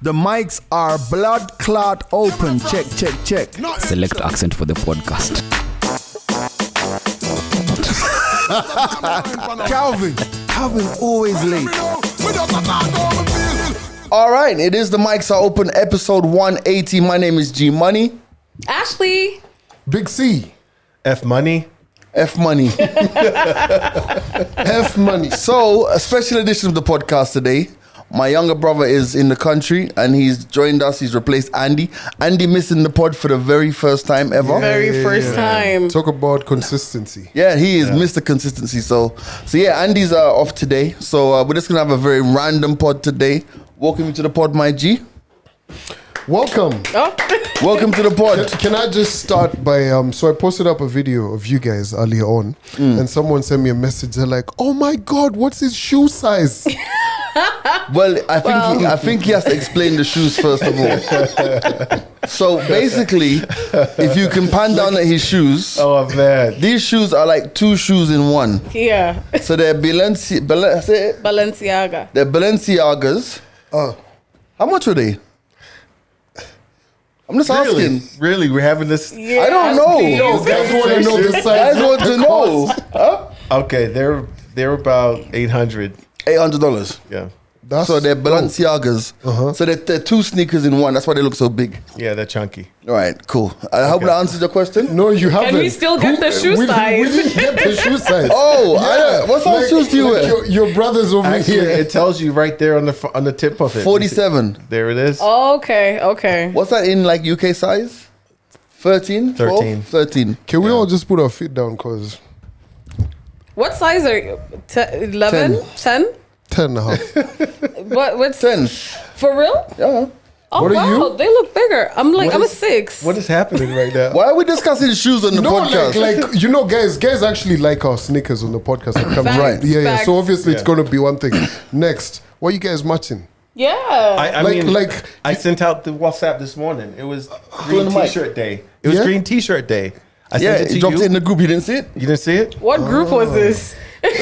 The mics are blood clot open. Check, check, check. Select accent for the podcast. Calvin always late. All right, it is the mics are open, episode 180. My name is G Money. Ashley. Big C. F Money. F Money. F Money. So, a special edition of the podcast today. My younger brother is in the country and he's joined us. He's replaced Andy. Andy missing the pod for the very first time ever. Very first time. Talk about consistency. Yeah, he is Mr. Consistency. So yeah, Andy's off today. So we're just going to have a very random pod today. Welcome you to the pod, my G. Welcome. Oh. Welcome to the pod. Can I just start by, so I posted up a video of you guys earlier on and someone sent me a message. They're like, oh my God, what's his shoe size? Well, I think he has to explain the shoes first of all. So basically, if you can pan down at his shoes, Oh man. these shoes are like two shoes in one. Yeah. So they're Balenciaga. They're Balenciagas. How much were they? I'm just asking. Really? We're having this? Yeah. I don't know. Yo, guys want to know the size. Guys want to know. Huh? Okay, they're about $800. $800. Yeah. So they're Balenciagas. So they're two sneakers in one. That's why they look so big. Yeah, they're chunky. All right, cool. I hope that answers your question. No, you haven't. we still get the shoe size? We didn't get the shoe size. Oh, what size shoes do you wear? Your brother's over Actually, here. it tells you right there on the tip of it. 47. There it is. Okay. What's that in like UK size? 13? 13. 13. Can we all just put our feet down? Because What size are you? 11? 10? 10 and a half. What's 10. For real? Yeah. Oh, What are wow. you? They look bigger. I'm a 6. What is happening right now? Why are we discussing shoes on the No, podcast? like you know, guys actually like our sneakers on the podcast. That comes Facts, right. Yeah. facts. So obviously it's Yeah. going to be one thing. Next, what are you guys matching? Yeah. I mean, I you- sent out the WhatsApp this morning. It was Go green on the mic. T-shirt day. It was Yeah? green T-shirt day. I Yeah, sent it it to dropped you. in the group. You didn't see it? You didn't see it? What group was this?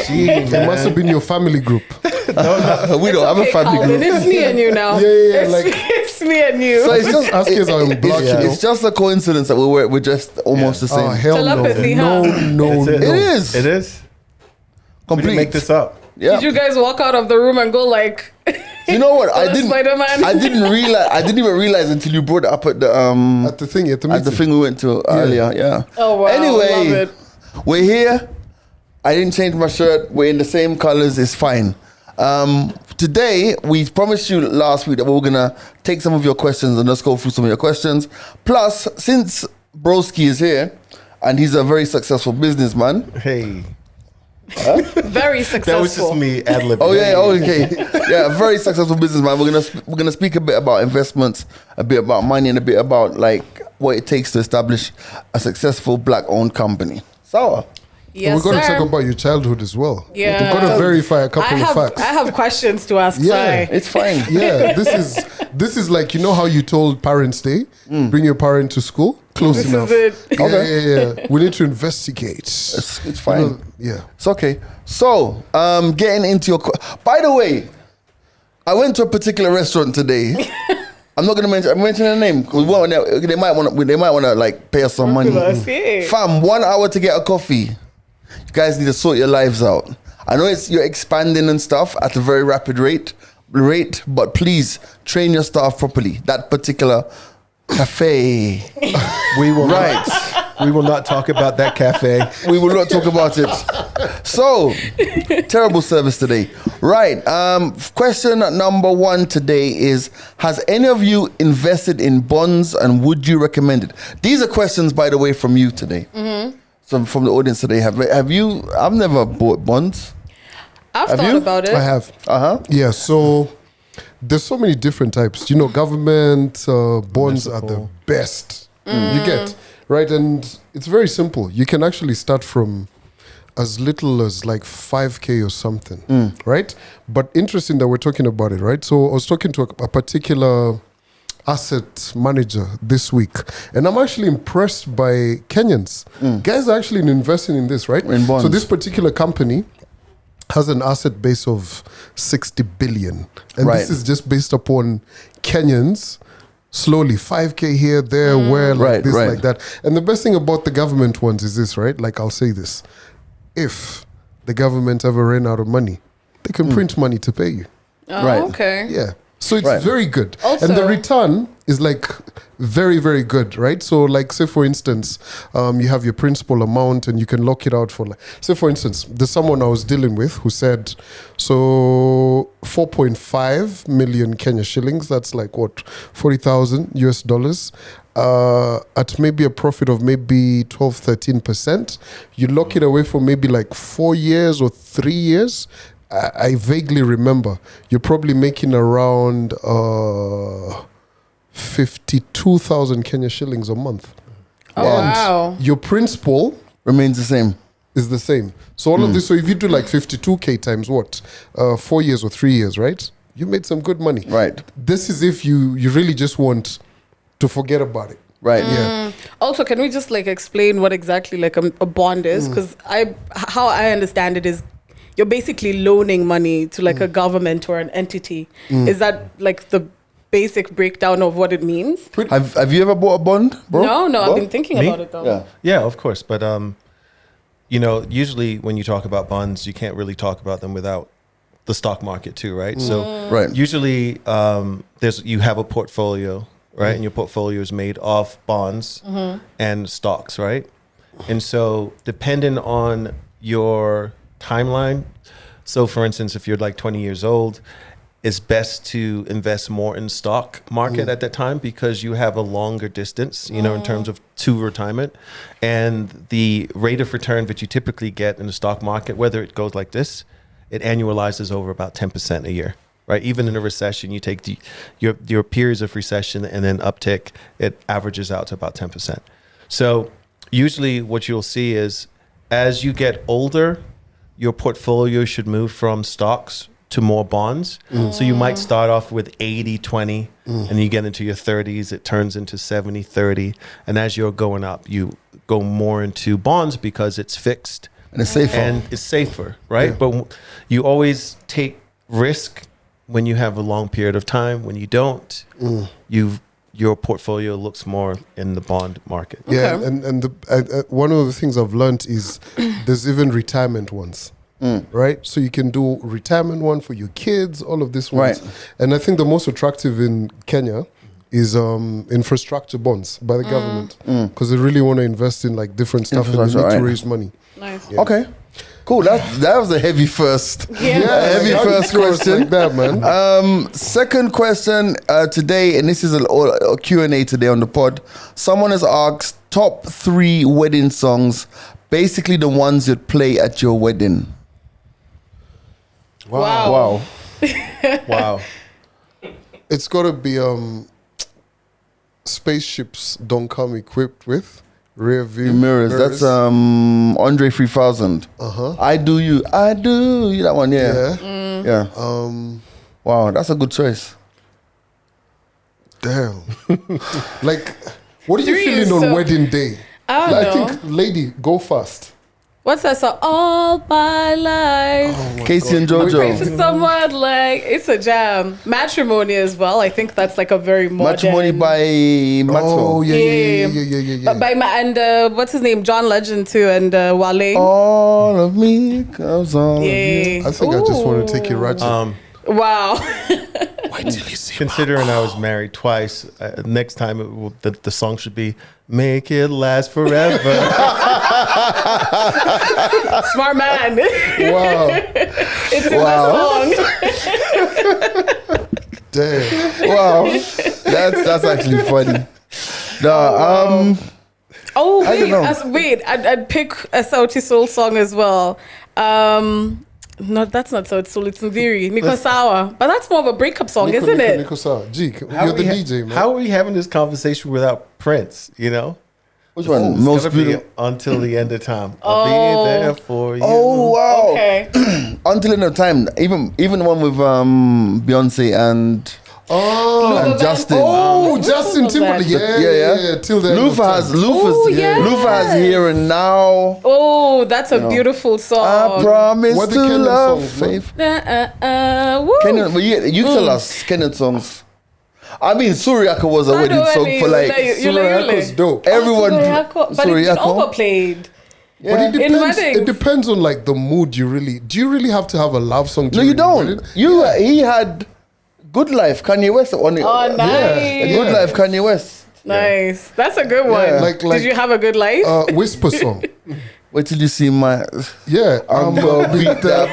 Gee, It must have been your family group. We don't have a family Calvin, group. it's me and you now. Yeah, like- it's me and you. So it's just Askers are in black, you know. it's just a coincidence that we're just almost the same. Oh hell Telepathy, no! huh? No. That's It is It is. We complete. didn't make this up. Yeah. Did you guys walk out of the room and go like, You know what? I the didn't. Spider-Man? I didn't realize. I didn't even realize until you brought it up at the At the thing, at the meeting. at the thing we went to earlier. Yeah. oh wow, Anyway, love it. we're here. I didn't change my shirt. We're in the same colors. It's fine. Today, we promised you last week that we were gonna take some of your questions and let's go through some of your questions. Plus, since Broski is here and he's a very successful businessman. Hey, Very successful. that was just me ad-libbing. Oh yeah, okay, yeah, a very successful businessman. We're gonna speak a bit about investments, a bit about money, and a bit about like what it takes to establish a successful black-owned company. So. Yes, We're going to sir. talk about your childhood as well. Yeah. We're going to verify a couple of facts. I have questions to ask. Yeah. Sai. It's fine. Yeah, this is like, you know how you told Parents' Day, bring your parent to school? Close This enough. is it. Yeah. We need to investigate. It's fine. You know, yeah. It's okay. So, getting into your. By the way, I went to a particular restaurant today. I'm not gonna mention. I'm mentioning a name because they might want to like pay us some money. Okay. Fam, 1 hour to get a coffee. You guys need to sort your lives out. I know you're expanding and stuff at a very rapid rate, but please train your staff properly. That particular cafe. We will Right. We will not talk about that cafe. We will not talk about it. So, terrible service today. Right. Question number 1 today is: has any of you invested in bonds and would you recommend it? These are questions, by the way, from you today. So from the audience today. Have you? I've never bought bonds. I've Have thought you? about it. I have. Yeah, so there's so many different types. You know, government bonds are the best. You get, right? And it's very simple. You can actually start from as little as like 5K or something, right? But interesting that we're talking about it, right? So I was talking to a particular asset manager this week, and I'm actually impressed by Kenyans. Guys are actually investing in this, right? In bonds. So this particular company, has an asset base of 60 billion. And Right. this is just based upon Kenyans slowly 5K here, there, where, like Right, this, right. like that. And the best thing about the government ones is this, right? Like, I'll say this. If the government ever ran out of money, they can print money to pay you. Oh, Right. okay. Yeah. So it's Right. very good. Also- and the return is like very, very good, right? So like say for instance, you have your principal amount and you can lock it out for like, say for instance, there's someone I was dealing with who said, so 4.5 million Kenya shillings, that's like what, 40,000 US dollars. At maybe a profit of maybe 12, 13%, you lock it away for maybe like 4 years or 3 years. I vaguely remember you're probably making around 52,000 Kenya shillings a month. Oh, wow. Your principal Remains the same. is the same. So all of this, so if you do like 52K times what? 4 years or 3 years, right? You made some good money. Right. This is if you really just want to forget about it. Right. Yeah. Also, can we just like explain what exactly like a bond is? Because how I understand it is you're basically loaning money to like a government or an entity. Is that like the basic breakdown of what it means? Have you ever bought a bond, bro? No, I've Bro? been thinking Me? about it though. Yeah. Yeah, of course. But you know, usually when you talk about bonds, you can't really talk about them without the stock market too, right? So Right. usually you have a portfolio, right? And your portfolio is made of bonds and stocks, right? And so depending on your timeline, so for instance, if you're like 20 years old, it's best to invest more in stock market at that time because you have a longer distance, you know, in terms of to retirement. And the rate of return that you typically get in the stock market, whether it goes like this, it annualizes over about 10% a year, right? Even in a recession, you take your periods of recession and then uptick, it averages out to about 10%. So usually what you'll see is as you get older, your portfolio should move from stocks to more bonds. So you might start off with 80-20 and you get into your 30s, it turns into 70-30. And as you're going up, you go more into bonds because it's fixed. And it's safer. And it's safer, right? But you always take risk when you have a long period of time. When you don't, your portfolio looks more in the bond market. Yeah, Okay. and one of the things I've learned is there's even retirement ones, right? So you can do retirement one for your kids, all of this ones. Right. And I think the most attractive in Kenya is infrastructure bonds by the government because they really want to invest in like different stuff and they need Infrastructure, to right. raise money. Nice. Yeah. Okay. Cool. That was a heavy first. Yeah. Heavy like, how first do you cross question. like that, man. Second question today, and this is a Q&A today on the pod. Someone has asked top 3 wedding songs, basically the ones you'd play at your wedding. Wow. Wow. It's got to be spaceships don't come equipped with rear view Mirrors. That's Andre 3000. I do you. That one, yeah. yeah. Yeah. Wow, that's a good choice. Damn. Like, what are you 3 feeling is on so- wedding day? I I don't know. think, lady, go fast. What's that song? All my life. Casey and Pray for JoJo. someone like it's a jam. Matrimony as well. I think that's like a very modern. Matrimony by Maxwell. Oh, yeah. But by and what's his name? John Legend too, and Wale. All of me comes on. Yeah. I think I just want to take it ratchet. Wow. Considering I was married twice, next time the song should be "Make It Last Forever." Smart man. Wow. It's in the song. Damn. Wow, that's actually funny. No, Oh I don't wait, know. I'd pick a Sauti Soul song as well. No, that's not Sauti Soul. It's Nviri, Niko Sawa. But that's more of a breakup song, isn't it? Nico Sawa. G, you're How the are we DJ, man. How are we having this conversation without Prince? You know, which one? It's Most gotta be beautiful. until the end of time. I'll be there for you. Oh wow! Okay. Until end of time. Even the one with Beyonce and Oh, and Justin. oh, Which Justin one was that? Timberlake. Yeah. Till then. Oh, yes. Luther has Here and Now. Oh, that's a beautiful song. I promise What the to Kenyan love songs, man? faith. Woo. Kenyan, well, you tell us Kenyan songs. I mean, Suriaka was a wedding song for like Suriaka's dope. everyone. But it's been Suriako. overplayed. But it In depends. weddings. It depends on like the mood you really. Do you really have to have a love song? No, you during the don't. wedding? He had Good Life, Kanye West on it. Oh, nice. Good Life, Kanye West. Nice. That's a good one. Yeah. Like- Did you have a good life? Whisper song. Wait till you see my. Yeah, I'm gonna beat that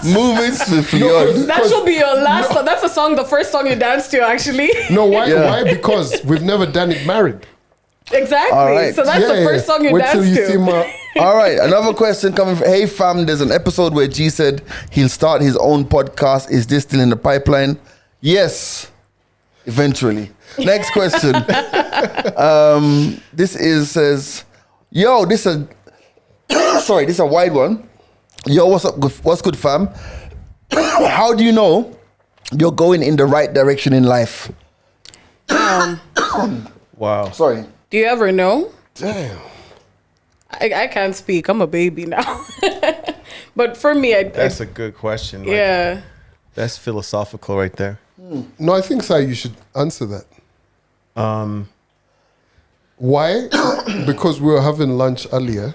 moving swiftly on. That should be your last song. That's a song, the first song you danced to, actually. No, why? Yeah. Why? Because we've never done it married. Exactly. All right. So that's the first song you Wait till danced you see to. my. All right, another question coming from Hey Fam. There's an episode where G said he'll start his own podcast. Is this still in the pipeline? Yes, eventually. Next question. This says, yo, this is sorry, this is a wide one. Yo, what's up? What's good, fam? How do you know you're going in the right direction in life? Wow. Sorry. Do you ever know? Damn. I can't speak. I'm a baby now. But for me, That's a good question. Like, yeah. That's philosophical right there. No, I think, Sai, you should answer that. Why? Because we were having lunch earlier,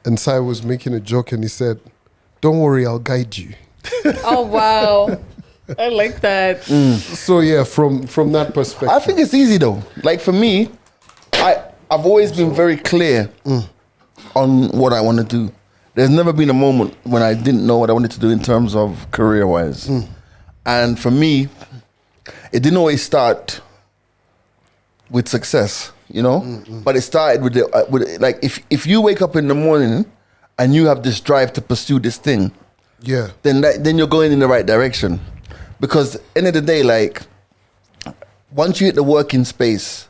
and Sai was making a joke, and he said, "Don't worry, I'll guide you." Oh, wow. I like that. So yeah, from that perspective, I think it's easy though. Like for me, I've always been very clear on what I want to do. There's never been a moment when I didn't know what I wanted to do in terms of career-wise. And for me, it didn't always start with success, you know. But it started with like if you wake up in the morning and you have this drive to pursue this thing, yeah, then you're going in the right direction. Because end of the day, like once you hit the working space,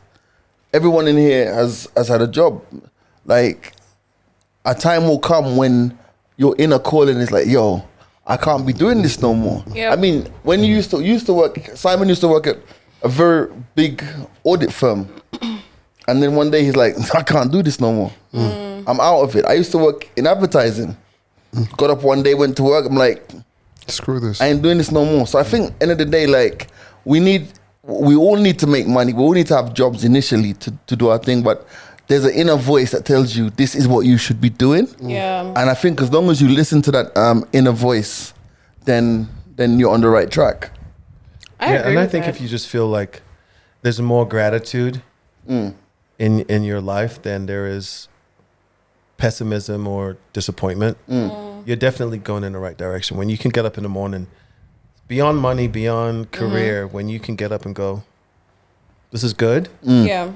everyone in here has had a job. Like a time will come when your inner calling is like, yo, I can't be doing this no more. Yep. I mean, when you used to work, Simon used to work at a very big audit firm. And then one day he's like, I can't do this no more. I'm out of it. I used to work in advertising. Got up one day, went to work. I'm like, screw this. I ain't doing this no more. So I think end of the day, like we all need to make money. We all need to have jobs initially to do our thing. But there's an inner voice that tells you this is what you should be doing. Yeah. And I think as long as you listen to that inner voice, then you're on the right track. I agree and I with think that. if you just feel like there's more gratitude in your life than there is pessimism or disappointment, you're definitely going in the right direction. When you can get up in the morning, beyond money, beyond career, when you can get up and go, this is good. Yeah.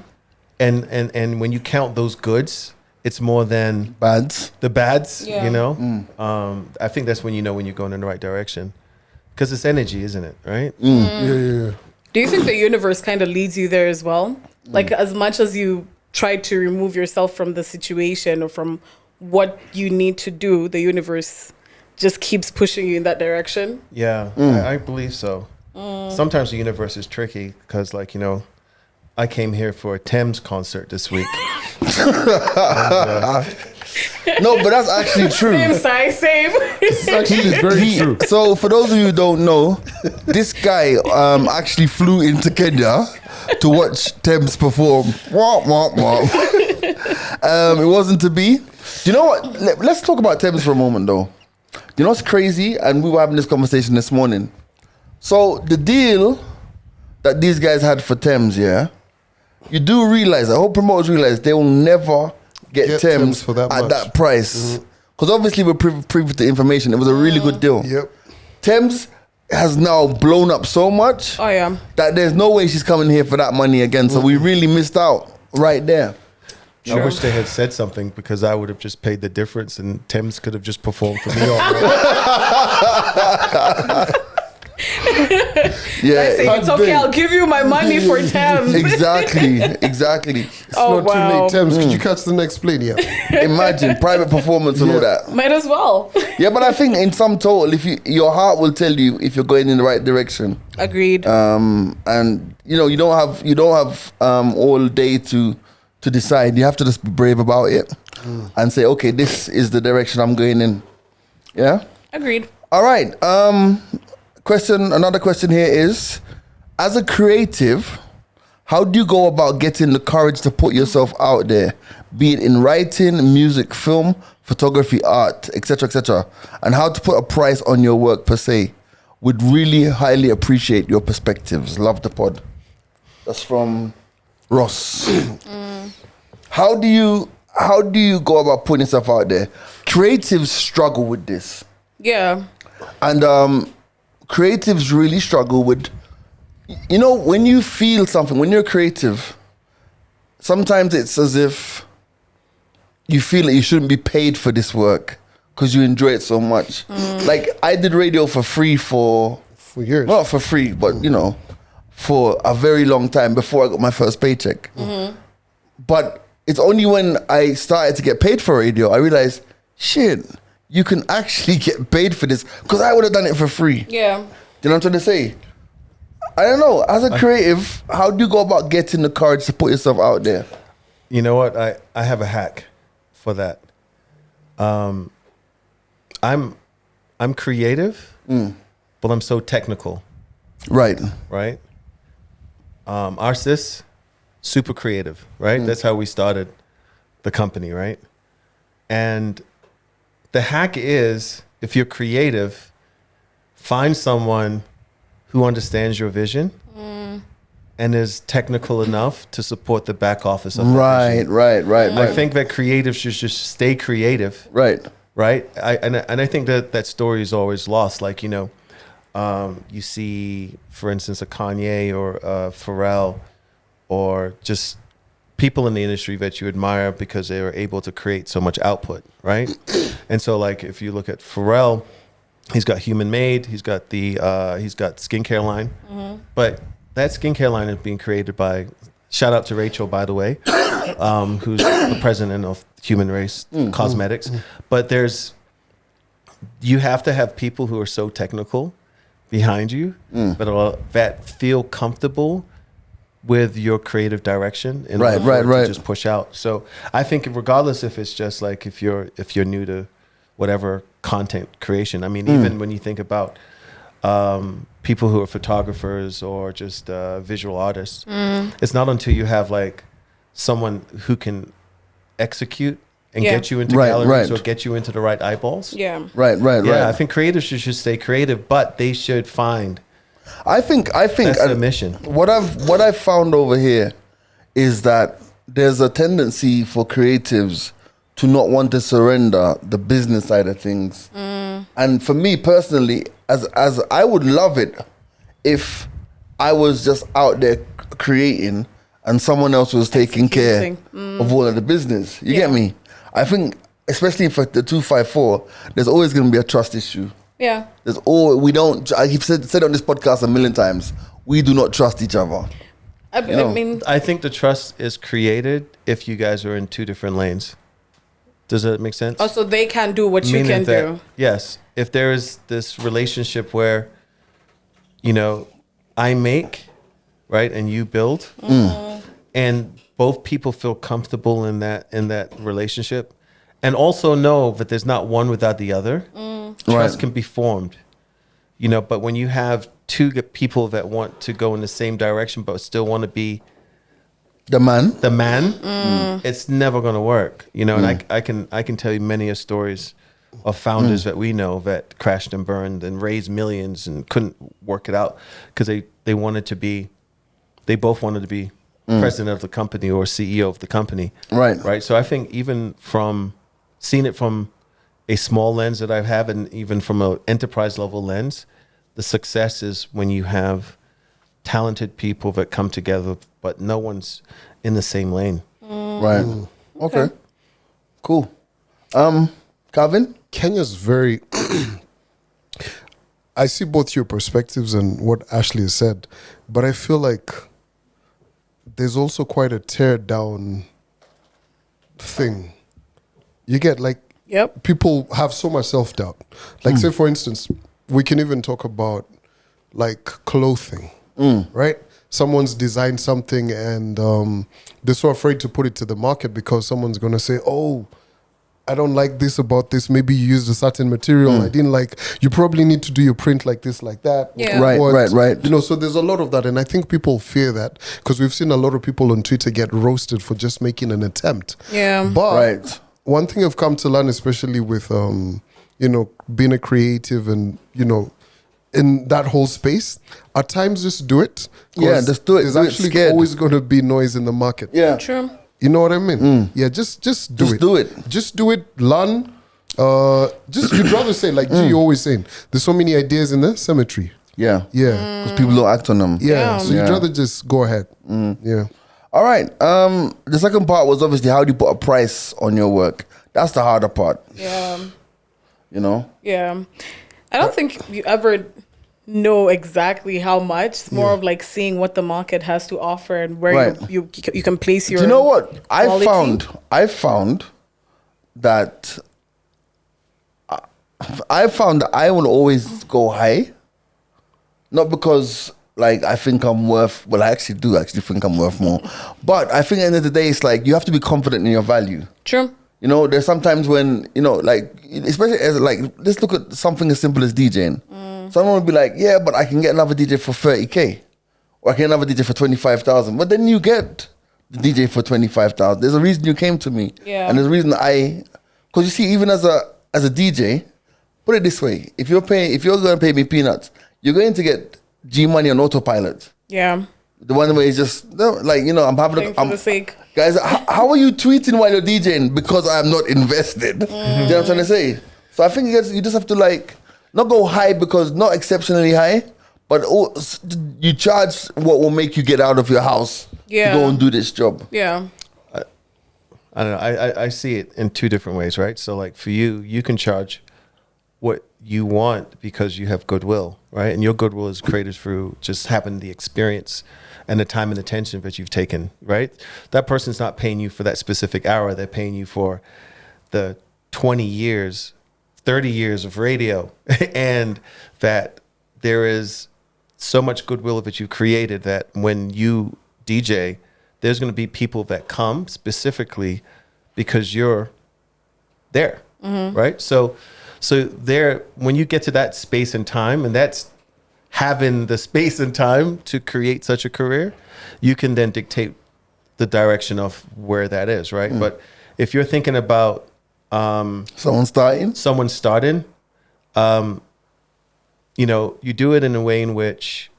And when you count those goods, it's more than Bads. the bads, Yeah. you know? I think that's when you know when you're going in the right direction. Because it's energy, isn't it? Right? Yeah. Do you think the universe kind of leads you there as well? Like as much as you try to remove yourself from the situation or from what you need to do, the universe just keeps pushing you in that direction? Yeah, I believe so. Sometimes the universe is tricky because, like, you know, I came here for a Thames concert this week. No, but that's actually true. Same size, same. It's actually very true. So for those of you who don't know, this guy actually flew into Kenya to watch Thames perform. Womp, womp, womp. It wasn't to be. Do you know what? Let's talk about Thames for a moment, though. You know what's crazy? And we were having this conversation this morning. So the deal that these guys had for Thames, yeah, you do realize, I hope promoters realize they will never get Thames for that at much. that price. Because obviously we're privy to information. It was a really good deal. Yep. Thames has now blown up so much Oh, yeah. that there's no way she's coming here for that money again. So we really missed out right there. I wish they had said something because I would have just paid the difference and Thames could have just performed for me already. Yeah, Say, it's okay, I'll give you my money for Thames. exactly. It's Oh, not too wow. late. Thames, could you catch the next plane? Yeah. Imagine private performance and all that. Might as well. Yeah, but I think in some total, if your heart will tell you if you're going in the right direction. Agreed. And you don't have all day to decide. You have to just be brave about it and say, okay, this is the direction I'm going in. Yeah. Agreed. All right. Another question here is, as a creative, how do you go about getting the courage to put yourself out there, be it in writing, music, film, photography, art, etc., and how to put a price on your work per se? Would really highly appreciate your perspectives. Love the pod. That's from Ross. How do you go about putting yourself out there? Creatives struggle with this. Yeah. And creatives really struggle with, when you feel something, when you're creative, sometimes it's as if you feel that you shouldn't be paid for this work because you enjoy it so much. Like, I did radio for free for years. Not for free, but, for a very long time before I got my first paycheck. But it's only when I started to get paid for radio, I realized, shit, you can actually get paid for this, because I would have done it for free. Yeah. Do you know what I'm trying to say? I don't know. As a creative, how do you go about getting the courage to put yourself out there? You know what? I have a hack for that. I'm creative, but I'm so technical. Right. Right? Our sis, super creative, right? That's how we started the company, right? And the hack is, if you're creative, find someone who understands your vision and is technical enough to support the back office of the vision. Right. I think that creatives should just stay creative. Right. Right. I think that story is always lost. Like, you see, for instance, a Kanye or a Pharrell, or just people in the industry that you admire because they were able to create so much output. Right. And so, like, if you look at Pharrell, he's got Human Made, he's got skincare line, but that skincare line is being created by, shout out to Rachel, by the way, who's the president of Human Race Cosmetics. But you have to have people who are so technical behind you that feel comfortable with your creative direction in order for it to just push out. So I think regardless if it's just like if you're new to whatever content creation, I mean, even when you think about people who are photographers or just visual artists, it's not until you have like someone who can execute and get you into galleries or get you into the right eyeballs. Yeah. Right. Yeah, I think creatives should stay creative, but they should find. I think that's the mission. What I've found over here is that there's a tendency for creatives to not want to surrender the business side of things. And for me personally, as I would love it if I was just out there creating and someone else was taking care of all of the business. You get me? I think, especially for the 254, there's always going to be a trust issue. Yeah. I've said on this podcast a million times, we do not trust each other. I mean, I think the trust is created if you guys are in two different lanes. Does that make sense? also they can do what you Meaning can that, do. Yes. If there is this relationship where, I make, right, and you build, and both people feel comfortable in that relationship, and also know that there's not one without the other, trust can be formed. But when you have two people that want to go in the same direction but still want to be the man, it's never going to work. And I can tell you many stories of founders that we know that crashed and burned and raised millions and couldn't work it out because they both wanted to be president of the company or CEO of the company. Right. So I think even from seeing it from a small lens that I have, and even from an enterprise level lens, the success is when you have talented people that come together, but no one's in the same lane. Right. Okay. Cool. Calvin? Kenya's very I see both your perspectives and what Ashley has said, but I feel like there's also quite a tear down thing. You get like Yep. people have so much self doubt. Like say for instance, we can even talk about like clothing, right? Someone's designed something and they're so afraid to put it to the market because someone's gonna say, "Oh, I don't like this about this. Maybe you used a certain material. I didn't like. You probably need to do your print like this, like that." Yeah. Right, right. You know, so there's a lot of that, and I think people fear that because we've seen a lot of people on Twitter get roasted for just making an attempt. Yeah. But Right. one thing I've come to learn, especially with you know, being a creative and you know, in that whole space, at times just do it. 'Cause Yeah, just do it. There's Do it actually scared. always going to be noise in the market. Yeah. True. You know what I mean? Yeah, just do Just it. do it. Just do it. Learn. Just you'd rather say like G always saying. There's so many ideas in the cemetery. Yeah. Yeah, Because people don't act on them. yeah. So Yeah. you'd rather just go ahead. Yeah. All right. The second part was obviously how do you put a price on your work? That's the harder part. Yeah. You know. Yeah. I don't think you ever know exactly how much. It's more of like seeing what the market has to offer and where Right. you can place your. Do you know what quality. I found that I will always go high, not because like I think I'm worth. Well, I actually do think I'm worth more, but I think at the end of the day, it's like you have to be confident in your value. True. You know, there's sometimes when, you know, like, especially as like, let's look at something as simple as DJing. Someone would be like, yeah, but I can get another DJ for 30K. Or I can get another DJ for 25,000. But then you get the DJ for 25,000. There's a reason you came to me. Yeah. And there's a reason because you see, even as a DJ, put it this way, if you're going to pay me peanuts, you're going to get G Money on autopilot. Yeah. The one where it's just, like, you know, I'm having Playing for the sake. Guys, how are you tweeting while you're DJing? Because I'm not invested. Do you know what I'm trying to say? So I think you just have to like, not go high because not exceptionally high, but you charge what will make you get out of your house to go and do this job. Yeah. I don't know. I see it in two different ways, right? So like for you, you can charge what you want because you have goodwill, right? And your goodwill is created through just having the experience and the time and attention that you've taken, right? That person's not paying you for that specific hour. They're paying you for the 20 years, 30 years of radio and that there is so much goodwill that you created that when you DJ, there's going to be people that come specifically because you're there, right? So there, when you get to that space and time, and that's having the space and time to create such a career, you can then dictate the direction of where that is, right? But if you're thinking about Someone starting, you know, you do it in a way in which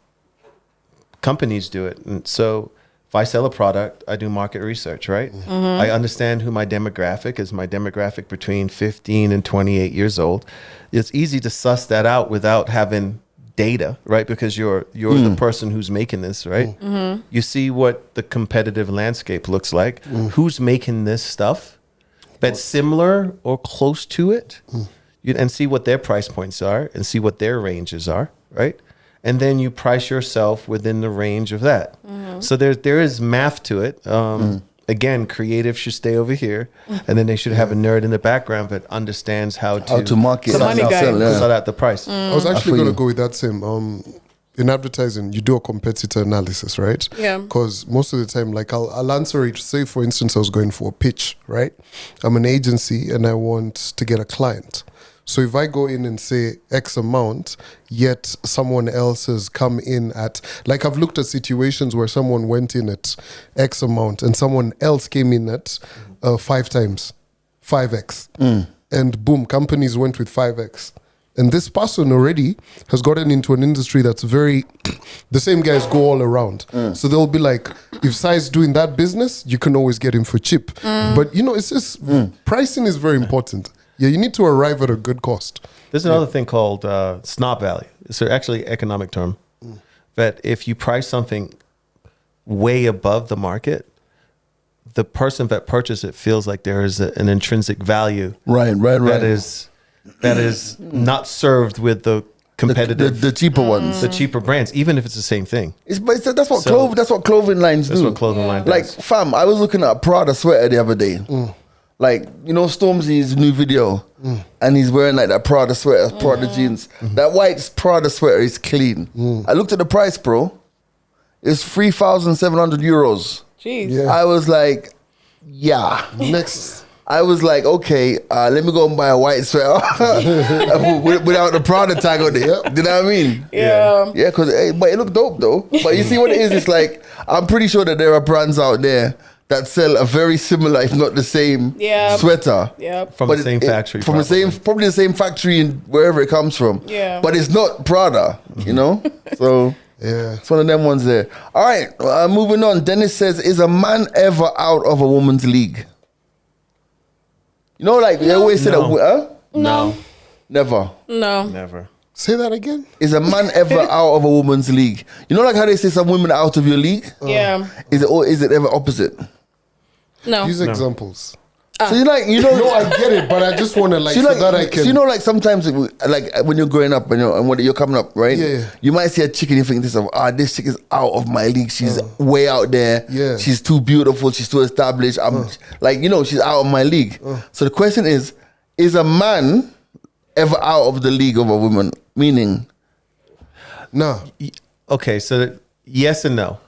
companies do it. And so if I sell a product, I do market research, right? I understand who my demographic is. My demographic between 15 and 28 years old. It's easy to suss that out without having data, right? Because you're the person who's making this, right? You see what the competitive landscape looks like. Who's making this stuff that's similar or close to it, and see what their price points are and see what their ranges are, right? And then you price yourself within the range of that. So there is math to it. Again, creative should stay over here, and then they should have a nerd in the background that understands how to market, The money guy. sell out the price. I was actually going to go with that same. In advertising, you do a competitor analysis, right? Yeah. Because most of the time, like I'll answer it. Say, for instance, I was going for a pitch, right? I'm an agency and I want to get a client. So if I go in and say X amount, yet someone else has come in at, like I've looked at situations where someone went in at X amount and someone else came in at 5 times, 5X. And boom, companies went with 5X. And this person already has gotten into an industry that's very, the same guys go all around. So they'll be like, if Sai's doing that business, you can always get him for cheap. But you know, it's just, pricing is very important. Yeah, you need to arrive at a good cost. There's another thing called snob value. It's actually an economic term. That if you price something way above the market, the person that purchased it feels like there is an intrinsic value. Right. That is not served with the competitive, the cheaper ones. the cheaper brands, even if it's the same thing. That's what So- that's what clothing lines That's do. what clothing line Like, does. fam, I was looking at a Prada sweater the other day. Like, you know, Stormzy's new video, and he's wearing like that Prada sweater, Prada jeans. That white Prada sweater is clean. I looked at the price, bro. It's 3,700 euros. Jeez. Yeah. I was like, yeah. Next. I was like, okay, let me go and buy a white sweater without the Prada tag on it. Yep. Do you know what I mean? Yeah. Yeah, but it looked dope though. But you see what it is? It's like, I'm pretty sure that there are brands out there that sell a very similar, if not the same, Yeah. sweater. Yep. From But the same factory. From the probably. same, probably the same factory in wherever it comes from. Yeah. But it's not Prada, you know? So Yeah. it's one of them ones there. All right, moving on. Dennis says, is a man ever out of a woman's league? You know, like they always say No. that, huh? No, Never. No. never. Say that again. Is a man ever out of a woman's league? You know, like how they say some women are out of your league? Yeah. Is it ever opposite? No. Use examples. So you like, you know, No, I get it, but I just want to like so, so like, that I can. so you know, like sometimes, like when you're growing up and when you're coming up, right? Yeah. You might see a chick and you think this of, this chick is out of my league. She's way out there. Yeah. She's too beautiful. She's too established. I'm like, you know, she's out of my league. So the question is a man ever out of the league of a woman? Meaning, Nah. Okay, so yes and no.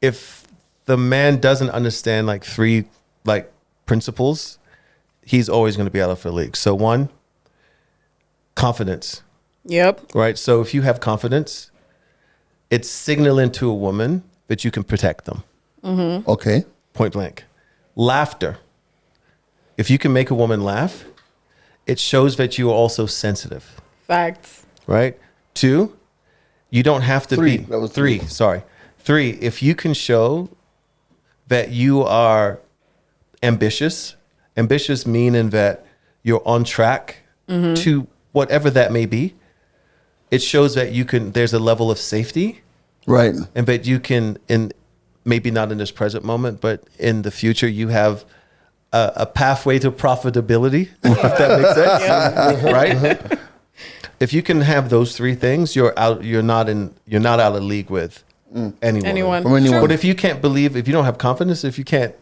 If the man doesn't understand like three like principles, he's always going to be out of the league. So one, confidence, Yep. right? So if you have confidence, it's signaling to a woman that you can protect them, okay. point blank. Laughter. If you can make a woman laugh, it shows that you are also sensitive, Facts. right? Two, you don't have to Three. be That was three. three. Sorry. Three, if you can show that you are ambitious meaning that you're on track to whatever that may be, it shows that there's a level of safety Right. and that you can, in maybe not in this present moment, but in the future, you have a pathway to profitability, if that makes sense, right? If you can have those three things, you're out. You're not out of league with anyone. From anyone. But if you can't believe, if you don't have confidence, if you can't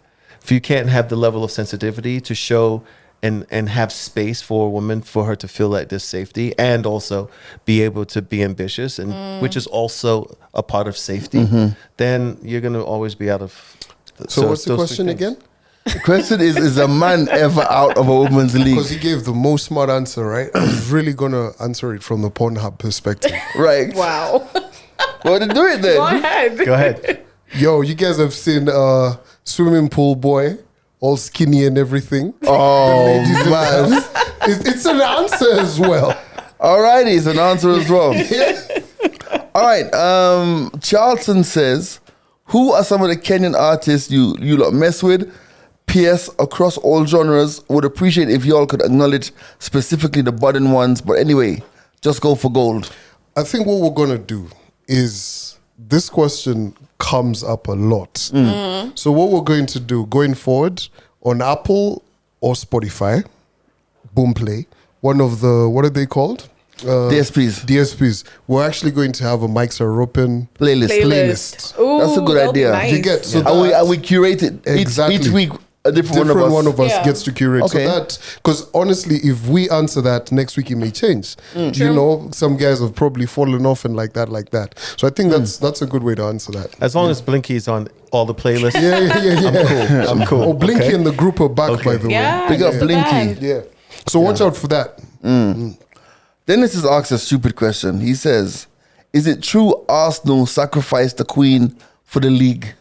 have the level of sensitivity to show and have space for a woman, for her to feel like this safety, and also be able to be ambitious, and which is also a part of safety, then you're going to always be out of. So what's the those three question things. again? The question is a man ever out of a woman's league? Because he gave the most smart answer, right? I was really gonna answer it from the Pornhub perspective. Right. Wow. Well, then do it then. Go ahead. Go ahead. Yo, you guys have seen swimming pool boy, all skinny and everything. Oh, Ladies man. and it's an answer as well. Alrighty, it's an answer as well. All right. Charlton says, who are some of the Kenyan artists you lot mess with? P.S. Across all genres, would appreciate if y'all could acknowledge specifically the budding ones. But anyway, just go for gold. I think what we're gonna do is this question comes up a lot. So what we're going to do going forward on Apple or Spotify, Boomplay, one of the, what are they called? DSPs. We're actually going to have a Mics Are Open Playlist. Ooh, That's a good that'll be idea. nice. You get so And we curate it Exactly. each week. A different one of us Yeah. gets to curate. Okay. So that, because honestly, if we answer that next week, it may change. You know, some guys have probably fallen off and like that. So I think that's a good way to answer that. As long as Blinky's on all the playlists, Yeah. I'm cool. Oh, Blinky okay? and the group are back, by the Yeah. Big up not Blinky. bad. way. Yeah. So watch out for that. Dennis has asked a stupid question. He says, is it true Arsenal sacrificed the Queen for the league?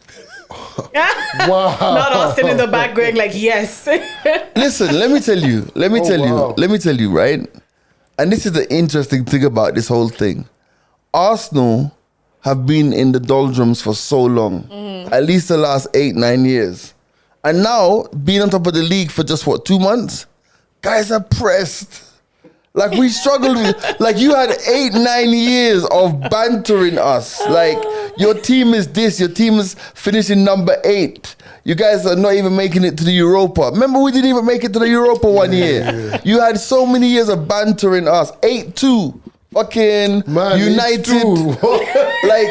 Wow. Not Austin in the back going like, yes. Listen, let me tell you, right? And this is the interesting thing about this whole thing. Arsenal have been in the doldrums for so long, at least the last 8-9 years. And now, being on top of the league for just 2 months, guys are pressed. Like we struggled with, like you had 8-9 years of bantering us. Like your team is this, your team is finishing number 8. You guys are not even making it to the Europa. Remember, we didn't even make it to the Europa one year. You had so many years of bantering us. 8-2. Fucking Man, United like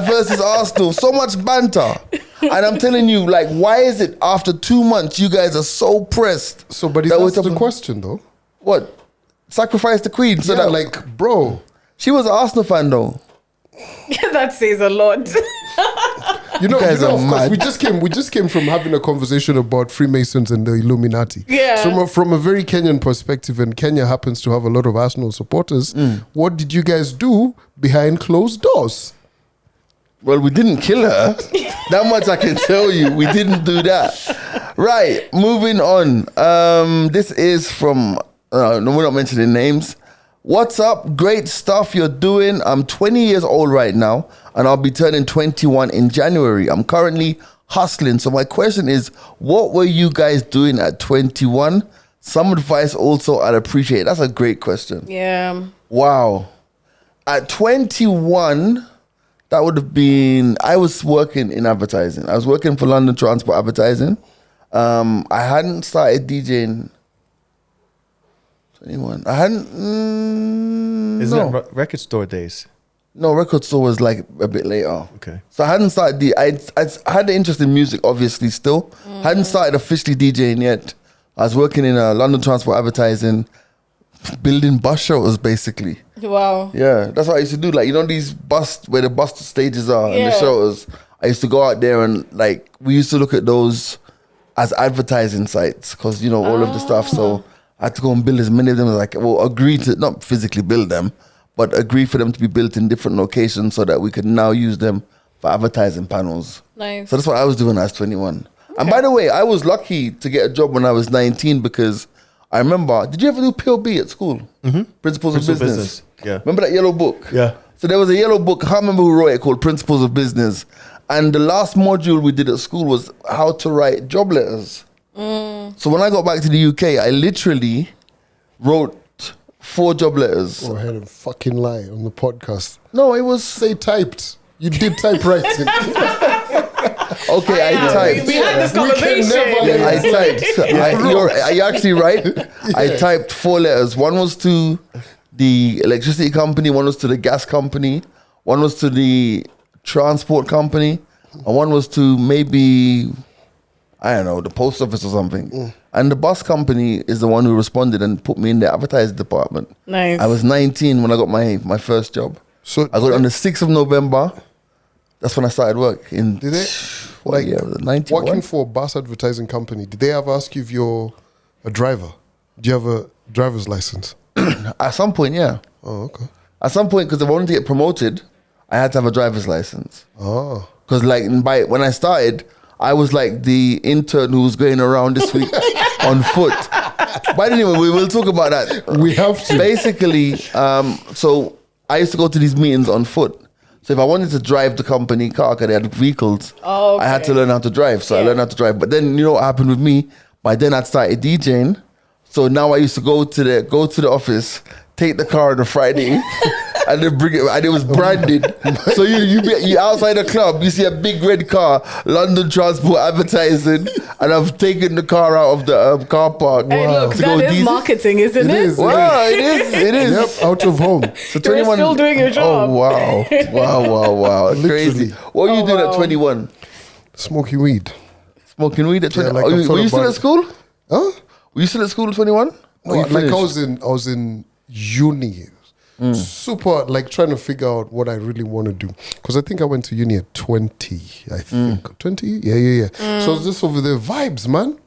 versus Arsenal. So much banter. And I'm telling you, like, why is it after 2 months you guys are so pressed? So, but that that's the question, though. What? Sacrifice the queen. So Yeah, that, like, bro. she was an Arsenal fan though. That says a lot. You guys know, are of course, mad. we just came from having a conversation about Freemasons and the Illuminati. Yeah. So from a very Kenyan perspective, and Kenya happens to have a lot of Arsenal supporters, what did you guys do behind closed doors? Well, we didn't kill her. That much I can tell you. We didn't do that. Right, moving on. This is from, no, we're not mentioning names. What's up? Great stuff you're doing. I'm 20 years old right now, and I'll be turning 21 in January. I'm currently hustling. So my question is, what were you guys doing at 21? Some advice also I'd appreciate. That's a great question. Yeah. Wow. At 21... that would have been, I was working in advertising. I was working for London Transport Advertising. I hadn't started DJing. 21. I hadn't. Isn't No. it record store days? No, record store was like a bit later. Okay. So I hadn't started. I had the interest in music, obviously, still. Hadn't started officially DJing yet. I was working in London Transport Advertising, building bus shelters, basically. Wow. Yeah, that's what I used to do. Like, you know, these where the bus stages are and the Yeah. shelters. I used to go out there and, like, we used to look at those as advertising sites because, you know, all of the stuff. So I had to go and build as many of them as agree to, not physically build them, but agree for them to be built in different locations so that we could now use them for advertising panels. Nice. So that's what I was doing when I was 21. And by the way, I was lucky to get a job when I was 19 because I remember, did you ever do POB at school? Principles of Business. Yeah. Remember that yellow book? Yeah. So there was a yellow book, I can't remember who wrote it, called Principles of Business. And the last module we did at school was how to write job letters. So when I got back to the UK, I literally wrote 4 job letters. Go ahead and fucking lie on the podcast. No, it was... Say typed. You did typewriting. Okay, I typed. We had this We can conversation. never- I typed. You're actually right. I typed 4 letters. One was to the electricity company, one was to the gas company, one was to the transport company, and one was to maybe, I don't know, the post office or something. And the bus company is the one who responded and put me in the advertising department. Nice. I was 19 when I got my first job. So I got it on the 6th of November. That's when I started work. did they, What like, year was it? 91? working for a bus advertising company, did they ever ask you if you're a driver? Do you have a driver's license? At some point, yeah. Oh, okay. At some point, because if I wanted to get promoted, I had to have a driver's license. Oh. Because when I started, I was like the intern who was going around this week on foot. But anyway, we will talk about that. We have to. Basically, so I used to go to these meetings on foot. So if I wanted to drive the company car, because they had vehicles, I had to learn how to drive. So I learned how to drive. But then, you know what happened with me? By then I'd started DJing. So now I used to go to the office, take the car on a Friday, and then bring it, and it was branded. So you outside the club, you see a big red car, London Transport Advertising, and I've taken the car out of the car park. Hey, look, to go that is diesel. marketing, isn't it? It is. Wow, it is. Yep, out of home. So You're still doing your job. Oh wow, crazy. Literally. What were you doing wow. at 21? Smoking weed. Smoking weed at 21? like a were fellow you still bud. at school? Huh? Were you still at school at 21? No, Or you like finished? I was in uni. Super, like trying to figure out what I really want to do. Because I think I went to uni at 20, I think. 20? Yeah. So it's just over the vibes, man.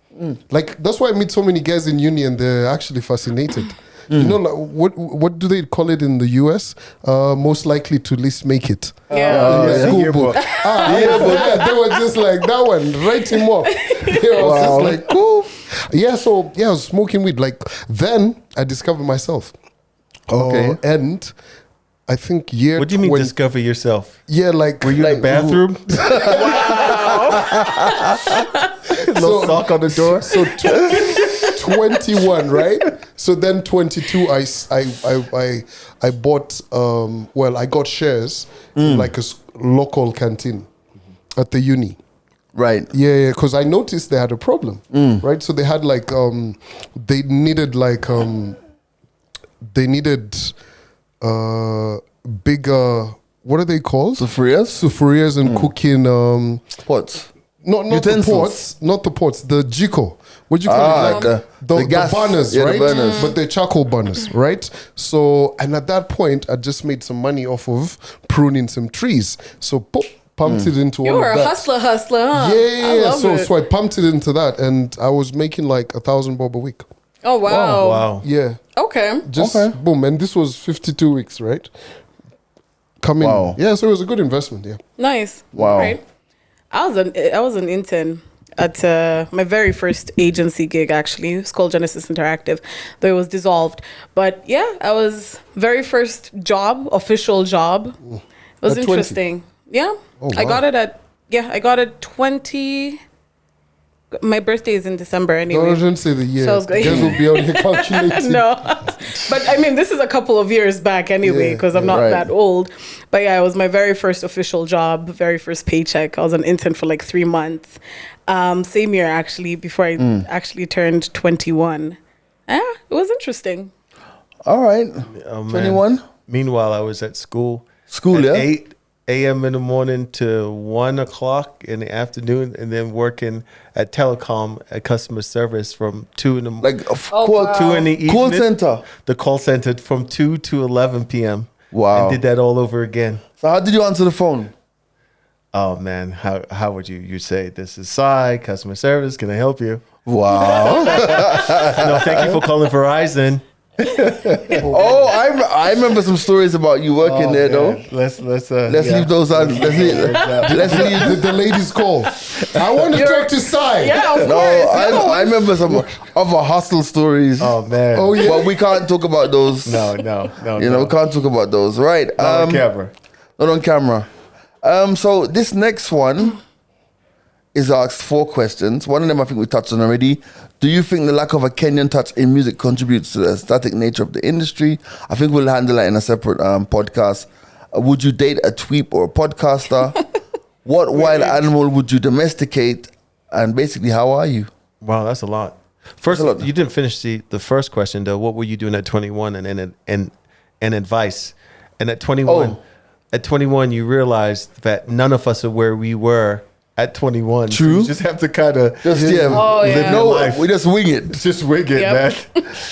Like, that's why I meet so many guys in uni and they're actually fascinated. You know, like, what do they call it in the US? Most likely to least make it. Yeah. In the yeah. school Yearbook. book. Yeah, they were just like, that one, write him off. I was just like, cool. Yeah, so, I was smoking weed. Like, then I discovered myself. Okay. And I think year What do you mean 20 discover yourself? Yeah, like... Were you in the bathroom? Little sock on the door? So 21, right? So then 22, I bought, I got shares in like a local canteen at the uni. Right. Yeah, because I noticed they had a problem, right? So they had like, they needed bigger, what are they called? Sufurias and cooking Pots. not Utensils. the pots, not the pots, the jiko. What do you call it? Like, the gas. the burners, Yeah, the right? burners. But they're charcoal burners, right? So, and at that point, I just made some money off of pruning some trees. So, pumped it into all You're of a that. hustler, huh? Yeah. I love it. So I pumped it into that, and I was making like 1,000 bob a week. Oh, wow. Wow. Yeah, Okay. just Okay. boom, and this was 52 weeks, right? Coming, Wow. yeah. So it was a good investment. Yeah. Nice. Wow. Right. I was an intern at my very first agency gig, actually. It's called Genesis Interactive, though it was dissolved. But yeah, I was very first job, official job. It was At 20? interesting. Yeah. Oh, I wow. got it at 20. My birthday is in December anyway. No, I didn't say the year. So I was going- Guys will be on here calculating. No, but I mean, this is a couple of years back anyway, Yeah, because I'm not right. that old. But yeah, it was my very first official job, very first paycheck. I was an intern for like 3 months. Same year, actually, before I actually turned 21. Yeah, it was interesting. All right. Oh, man. 21? Meanwhile, I was at school. School, at yeah? 8 a.m. in the morning to 1 o'clock in the afternoon, and then working at telecom at customer service from 2 in the Like a Oh, call, wow. 2 in the evening. call center. The call center from 2 to 11 p.m. Wow. And did that all over again. So how did you answer the phone? Oh man, how would you say this is Sai, customer service? Can I help you? Wow. No, thank you for calling Verizon. Oh, I remember some stories about you working there though. Let's Let's yeah. leave those on. Let's leave. Did the ladies call? I want to talk to Sai. Yeah, of No, course. I remember some other hustle stories. Oh man. Oh, yeah. But we can't talk about those. No. You know, we can't talk about those. Right. Not on camera. Not on camera. So this next one is asked 4 questions. One of them I think we touched on already. Do you think the lack of a Kenyan touch in music contributes to the static nature of the industry? I think we'll handle that in a separate podcast. Would you date a tweep or a podcaster? What wild animal would you domesticate? And basically, how are you? Wow, that's a lot. First, That's a lot. you didn't finish the first question though. What were you doing at 21 and advice? And at 21, Oh. at 21, you realized that none of us are where we were at 21. So True. you just have to kind of Just Oh, yeah. live No, your life. we just wing it. Just wig it, Yep. man.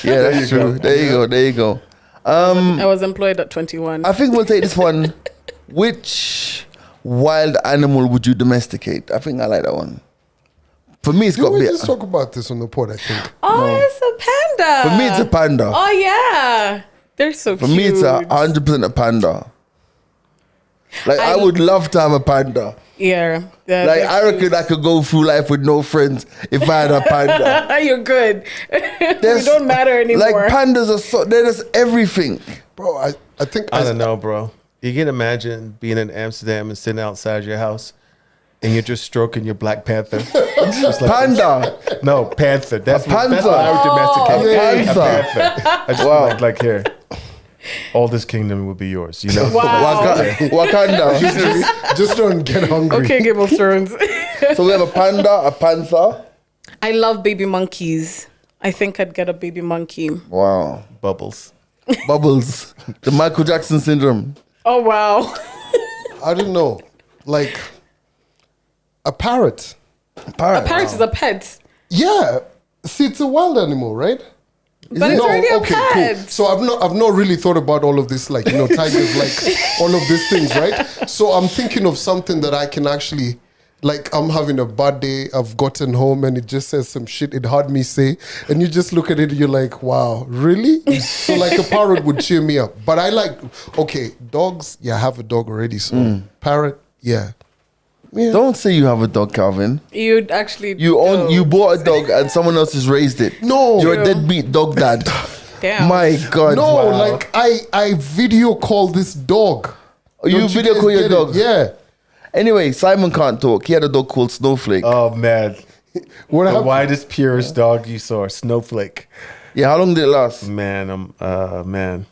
Yeah, that's you true. go. There you go. I was employed at 21. I think we'll take this one. Which wild animal would you domesticate? I think I like that one. For me, it's got Didn't to we be. just talk about this on the pod, I think? Oh, it's a panda. For me, it's a panda. Oh, yeah. They're so For cute. me, it's 100% a panda. Like I I- would love to have a panda. Yeah. Like I reckon I could go through life with no friends if I had a panda. You're good. we There's- don't matter anymore. Like pandas are so they're just everything. Bro, I think I don't know, bro. You can imagine being in Amsterdam and sitting outside your house and you're just stroking your Black Panther. Just like Panda. No, panther. That's panther. That's what I would domesticate. A A panther. panther. I just Wow. like here. All this kingdom will be yours. You know. Wow. Wakanda. just don't get hungry. Okay, Game of Thrones. So we have a panda, a panther. I love baby monkeys. I think I'd get a baby monkey. Wow. Bubbles. Bubbles. The Michael Jackson syndrome. Oh, wow. I don't know. Like a parrot. Parrot. A parrot is a pet. Yeah. See, it's a wild animal, right? But it's already a pet. cool. So I've not really thought about all of this, like, you know, tigers, like all of these things, right? So I'm thinking of something that I can actually, like, I'm having a bad day, I've gotten home and it just says some shit it heard me say, and you just look at it and you're like, wow, really? So like a parrot would cheer me up. But I like, okay, dogs, yeah, I have a dog already, so parrot, yeah. Yeah. Don't say you have a dog, Calvin. You'd actually. You bought a dog and someone else has raised it. No. You're a deadbeat dog dad. Damn. My God. No, Wow. like I video call this dog. Oh, you Don't video guys call your get it? dog? Yeah. Anyway, Simon can't talk. He had a dog called Snowflake. Oh man. What The happened? widest, purest dog you saw, Snowflake. Yeah, how long did it last? Man,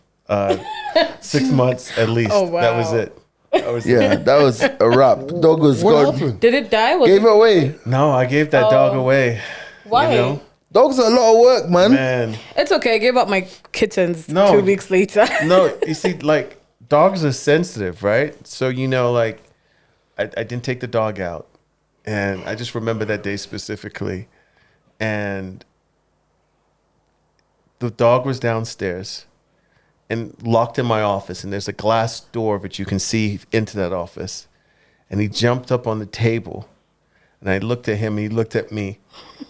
6 months at least. Oh, wow. That was it. That was Yeah, it. that was a wrap. Dog was What gone. happened? Did it die? Was Gave it away. No, I gave that dog away. Why? You know? Dogs are a lot of work, man. Man. It's okay. I gave up my kittens No. 2 weeks later. No, you see, like, dogs are sensitive, right? So, like, I didn't take the dog out. And I just remember that day specifically. And the dog was downstairs and locked in my office. And there's a glass door that you can see into that office. And he jumped up on the table. And I looked at him and he looked at me.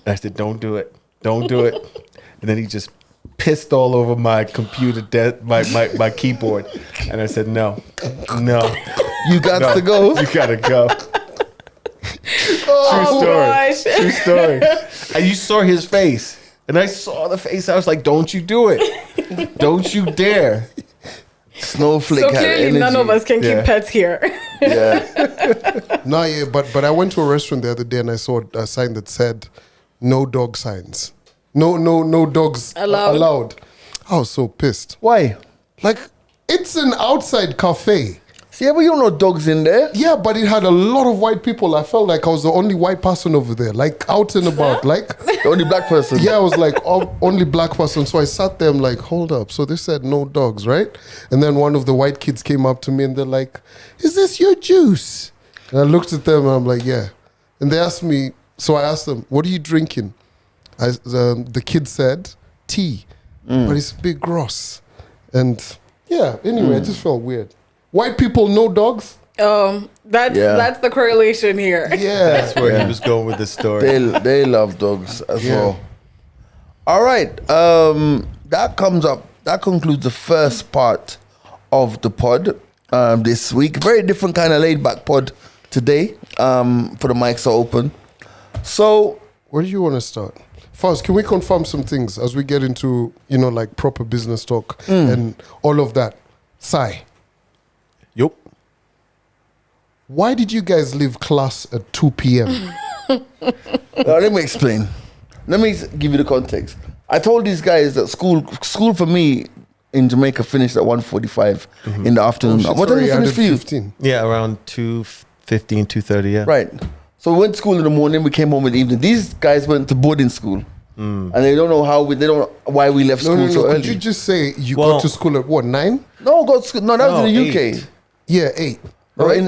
And I said, don't do it. Don't do it. And then he just pissed all over my computer, my keyboard. And I said, no. You got No, to go. You gotta go. Oh, True story. gosh. True story. And you saw his face. And I saw the face. I was like, don't you do it. Don't you dare. Snowflake So had clearly, energy. none of us can Yeah. keep pets here. Yeah. No, yeah, but I went to a restaurant the other day and I saw a sign that said, "No dog signs, no dogs allowed." I was so pissed. Why? Like, it's an outside cafe. See, but you don't know dogs in there. Yeah, but it had a lot of white people. I felt like I was the only white person over there, like out and about. Like, The only black person. yeah, I was like only black person. So I sat there, I'm like, hold up. So they said no dogs, right? And then one of the white kids came up to me and they're like, "Is this your juice?" And I looked at them and I'm like, "Yeah." And they asked me, so I asked them, "What are you drinking?" The kid said, "Tea," but it's a bit gross. And yeah, anyway, it just felt weird. White people, no dogs? That's the correlation here. Yeah. That's where he was going with this story. They love dogs as Yeah. well. All right. That concludes the first part of the pod this week. Very different kind of laid back pod today. For the mics are open. So Where do you want to start? First, can we confirm some things as we get into, like proper business talk and all of that? Sai, Yup. why did you guys leave class at 2 p.m.? let me explain. Let me give you the context. I told these guys that school for me in Jamaica finished at 1:45 in the afternoon. What time did it finish for you? 15. Yeah, around 2:15, 2:30, yeah. Right. So we went to school in the morning. We came home in the evening. These guys went to boarding school, and they don't know why we left school so Could early. you just say you Well- got to school at what, 9? No, got to school. No, that was in the UK. 8. Yeah, 8. Right.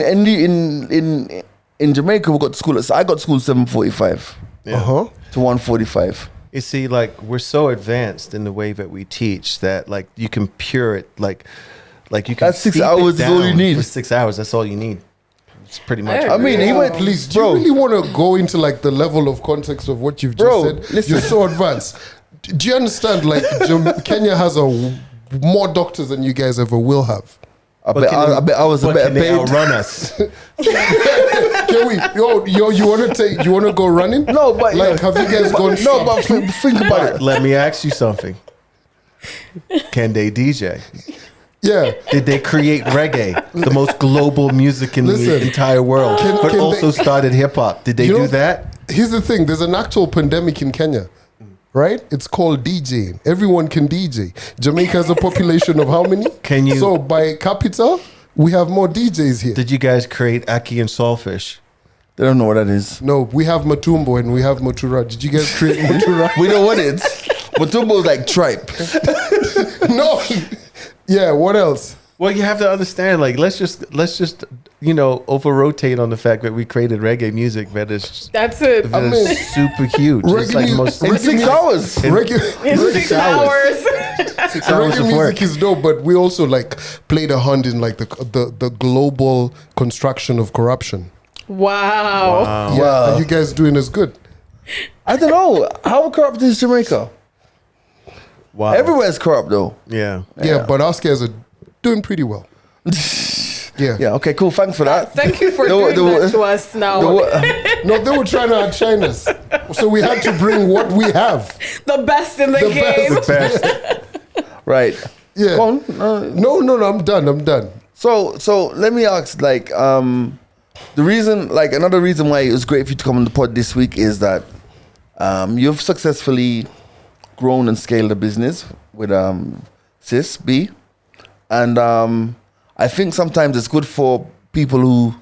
In Jamaica, we got to school. I got to school 7:45 Yeah. Uh-huh. to 1:45. You see, like, we're so advanced in the way that we teach that, like, you can pure it, like you can. That's 6 steep it hours is all you down need. For 6 hours, that's all you need. It's pretty much. I I mean, he went. Please, do bro. you really want to go into like the level of context of what you've just Bro, said? listen. You're so advanced. Do you understand? Like, Kenya has more doctors than you guys ever will have. I bet I was a But better can they paid. outrun us? Can we? You want to you want to go running? No, but like, have you guys gone? No, but think about it. Let me ask you something. Can they DJ? Yeah. Did they create reggae, the most global music in the Listen, entire world, but can also they- started hip hop? Did they You do know, that? Here's the thing. There's an actual pandemic in Kenya, right? It's called DJing. Everyone can DJ. Jamaica has a population of how many? Can you- So by capita, we have more DJs here. Did you guys create Aki and Saltfish? They don't know what that is. No, we have Matumbo and we have Matura. Did you guys create Matura? We know what it's. Matumbo is like tripe. No. Yeah, what else? Well, you have to understand. Like, let's just over rotate on the fact that we created reggae music that is That's it. that is mean, super huge. It's reggae like mu- most In 6 hours. Reggae, In reggae- 6 hours. 6 hours reggae of music work. is dope, but we also like played a hand in like the global construction of corruption. Wow. Yeah, Wow. are you guys doing as good? I don't know. How corrupt is Jamaica? Wow. Everywhere's corrupt though. Yeah. Yeah, but our guys are doing pretty well. Yeah. Yeah, okay, cool. Thanks for that. Thank you for The- doing the- that to us now. No, they were trying to outshine us. So we had to bring what we have. The best in the, The game. best. Best. Right. Yeah. Go on. No, I'm done. So let me ask, like, another reason why it was great for you to come on the pod this week is that You've successfully grown and scaled a business with Sis B, and I think sometimes it's good for people who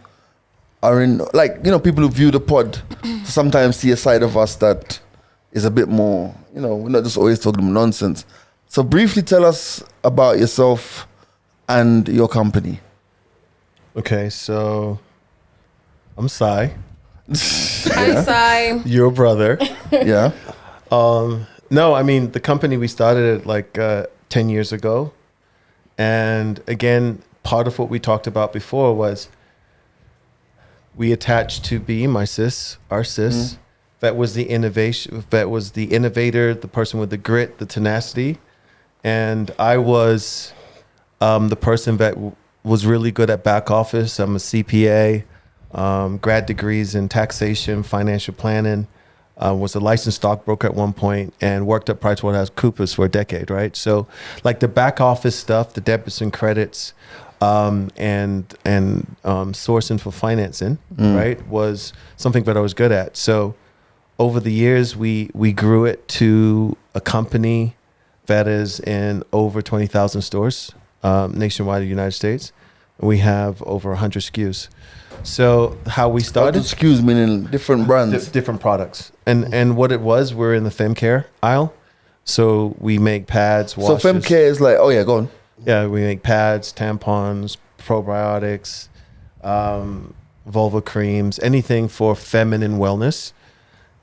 are in, like, you know, people who view the pod to sometimes see a side of us that is a bit more, you know, we're not just always talking nonsense. So briefly tell us about yourself and your company. Okay, so I'm Sai, Hi, Sai. your brother. Yeah. No, I mean, the company, we started it like 10 years ago. And again, part of what we talked about before was we attached to B, my sis, our sis, that was the innovation, that was the innovator, the person with the grit, the tenacity. And I was the person that was really good at back office. I'm a CPA, grad degrees in taxation, financial planning, was a licensed stockbroker at one point, and worked at PricewaterhouseCoopers for a decade, right? So like the back office stuff, the debits and credits, and sourcing for financing, right, was something that I was good at. So over the years, we grew it to a company that is in over 20,000 stores nationwide in the United States. We have over 100 SKUs. So how we started, Excuse me, in different brands. different products, and what it was, we're in the fem care aisle. So we make pads, washes. So femcare is like, oh yeah, go on. Yeah, we make pads, tampons, probiotics, vulva creams, anything for feminine wellness.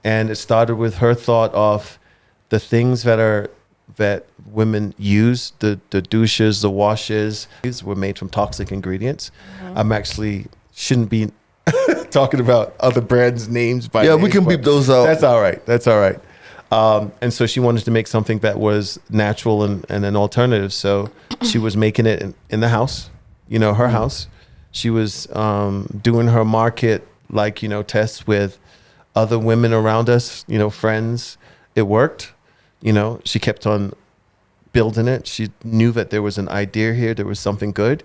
And it started with her thought of the things that women use, the douches, the washes, these were made from toxic ingredients. I'm actually shouldn't be talking about other brands' names by Yeah, name, we can but beep those out. That's all right. That's all right. And so she wanted to make something that was natural and an alternative. So she was making it in the house, you know, her house. She was doing her market, like, you know, tests with other women around us, you know, friends. It worked. You know, she kept on building it. She knew that there was an idea here. There was something good.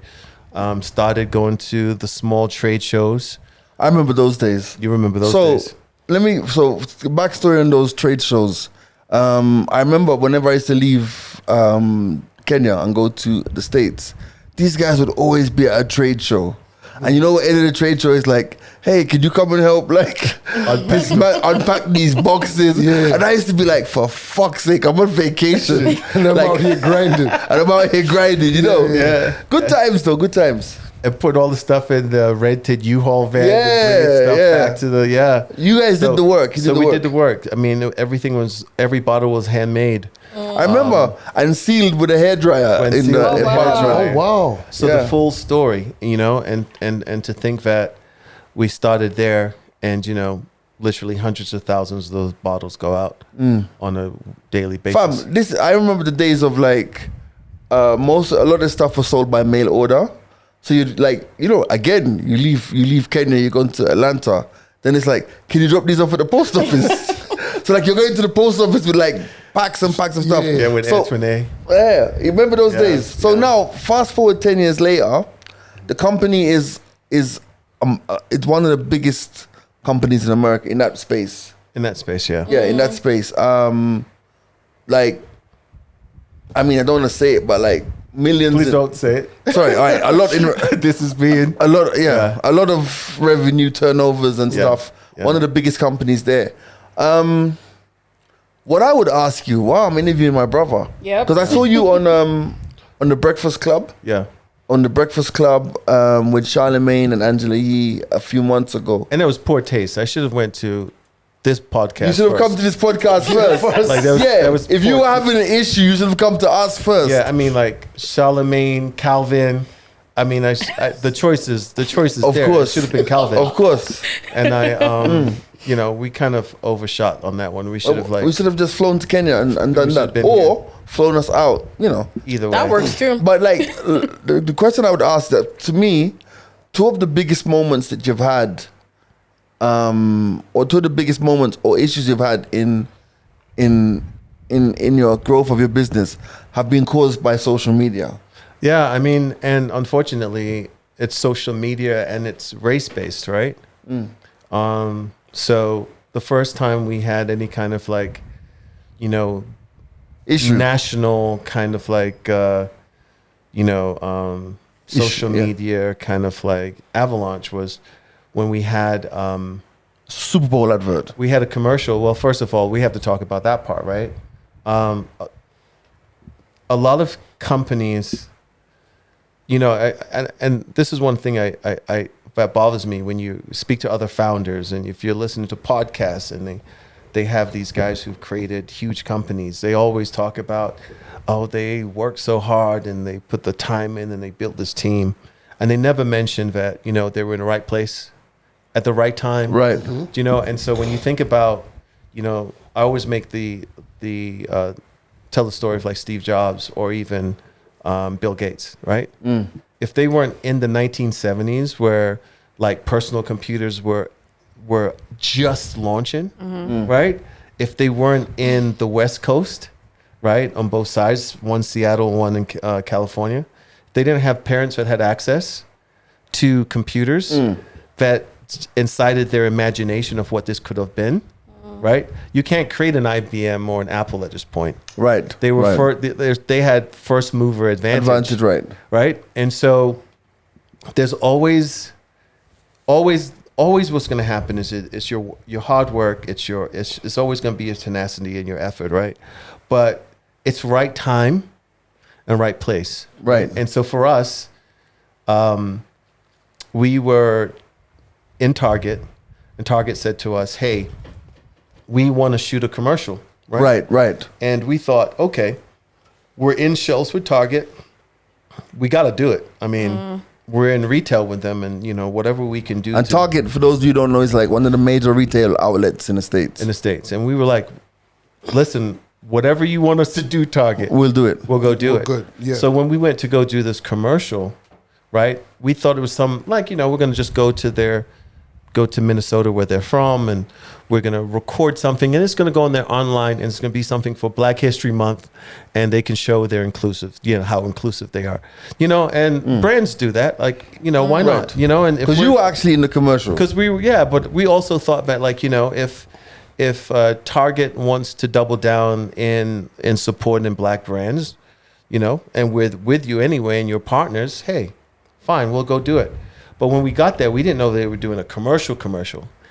Started going to the small trade shows. I remember those days. You remember those So days? backstory on those trade shows. I remember whenever I used to leave Kenya and go to the States, these guys would always be at a trade show. And you know what, end of the trade show is like, hey, could you come and help, like, unpack these boxes? Yeah. And I used to be like, for fuck's sake, I'm on vacation. And I'm Like, out here grinding. And I'm out here grinding, you know? Yeah. Good times, though, good times. And put all the stuff in the rented U-Haul van. Yeah, and bring stuff yeah. back to the, You guys did the work. You did the we work. did the work. I mean, every bottle was handmade. I remember, and sealed with a hairdryer When in sealed the with in a Park hairdryer. Drive. Oh, wow. So Yeah. the full story, you know, and to think that we started there, and, you know, literally hundreds of thousands of those bottles go out on a daily basis. Fam, I remember the days of like, a lot of this stuff was sold by mail order. So you like, you know, again, you leave Kenya, you're going to Atlanta. Then it's like, can you drop these off at the post office? So like you're going to the post office with like packs and packs of stuff. Yeah, with so, Antoine. Yeah, you remember those Yeah, days. So yeah. now, fast forward 10 years later, the company is it's one of the biggest companies in America in that space. In that space, yeah. Yeah, in that space. Like, I mean, I don't want to say it, but like millions. Please don't say it. Sorry, all right. A lot in This is being. a lot. Yeah, a lot of revenue turnovers and Yeah, stuff. yeah. One of the biggest companies there. What I would ask you, wow, I'm interviewing my brother. Yep. Because I saw you on the Breakfast Club. Yeah. On the Breakfast Club with Charlemagne and Angela Yee a few months ago. And it was poor taste. I should have went to this podcast. You should have come to this podcast first. Like, that was- yeah, that was if you poor were having an issue, you should have come to us first. Yeah, I mean, like Charlemagne, Calvin. I mean, the choices Of there. course. It should have been Calvin. Of course. And I, you know, we kind of overshot on that one. We should have we should have just flown to Kenya and done should have that. been Or flown us out, you know. either way. That works too. But like the question I would ask, that to me, two of the biggest moments that you've had, or two of the biggest moments or issues you've had in your growth of your business have been caused by social media. Yeah, I mean, and unfortunately, it's social media and it's race based, right? So the first time we had any kind of like, you know, Issue. national kind of like, you know, social yeah. media kind of like avalanche was when we had Super Bowl advert. we had a commercial. Well, first of all, we have to talk about that part, right? A lot of companies, you know, and this is one thing I that bothers me when you speak to other founders, and if you're listening to podcasts and they have these guys who've created huge companies, they always talk about, oh, they worked so hard and they put the time in and they built this team, and they never mentioned that, you know, they were in the right place at the right time, Right. you know. And so when you think about, you know, I always make the tell the story of like Steve Jobs or even Bill Gates, right? If they weren't in the 1970s where like personal computers were just launching, right? If they weren't in the West Coast, right, on both sides, one Seattle, one in California, they didn't have parents that had access to computers that incited their imagination of what this could have been, right? You can't create an IBM or an Apple at this point. Right. They were right. they had first mover advantage, Right. right? And so there's always what's going to happen is it's your hard work. It's always going to be your tenacity and your effort, right? But it's right time and right place, Right. And so for us, we were in Target, and Target said to us, "Hey, we want to shoot a commercial." Right. And we thought, okay, we're in shelves with Target. We got to do it. I mean, we're in retail with them, and you know, whatever we can do. And Target, for those of you who don't know, is like one of the major retail outlets in the States. And we were like, listen, whatever you want us to do, Target, We'll do it. we'll go do it. Good. Yeah. So when we went to go do this commercial, right, we thought it was some, like, you know, we're going to just go to Minnesota where they're from, and we're going to record something, and it's going to go on there online, and it's going to be something for Black History Month, and they can show they're inclusive, you know, how inclusive they are, you know, and brands do that. Like, you know, why not? Right. You know, and Because you were actually in the commercial. because but we also thought that, like, you know, if Target wants to double down in supporting Black brands, you know, and with you anyway and your partners, hey, fine, we'll go do it. But when we got there, we didn't know they were doing a commercial.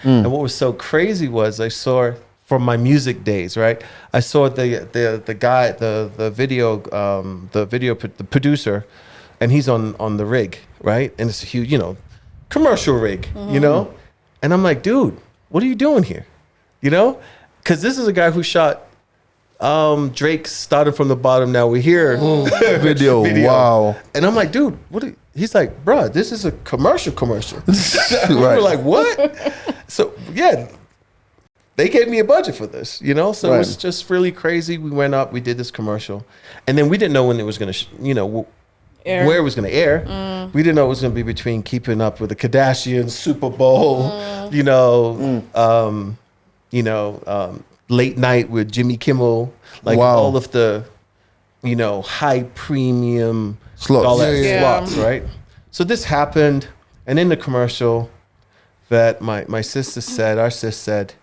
And what was so crazy was I saw from my music days, right? I saw the guy, the producer, and he's on the rig, right? And it's a huge, you know, commercial rig, you know? And I'm like, dude, what are you doing here? You know? Because this is a guy who shot Drake Started From the Bottom, Now We're Here Video. Wow. And I'm like, dude, he's like, bruh, this is a commercial. We were Right. like, what? So yeah, they gave me a budget for this, you know? So it was just really crazy. We went up, we did this commercial, and then we didn't know when it was going to, where it was going to air. We didn't know it was going to be between Keeping Up with the Kardashians, Super Bowl, late night with Jimmy Kimmel, like all of the, you know, high premium Slots. all that Yeah. slots, right? So this happened, and in the commercial, that our sis said,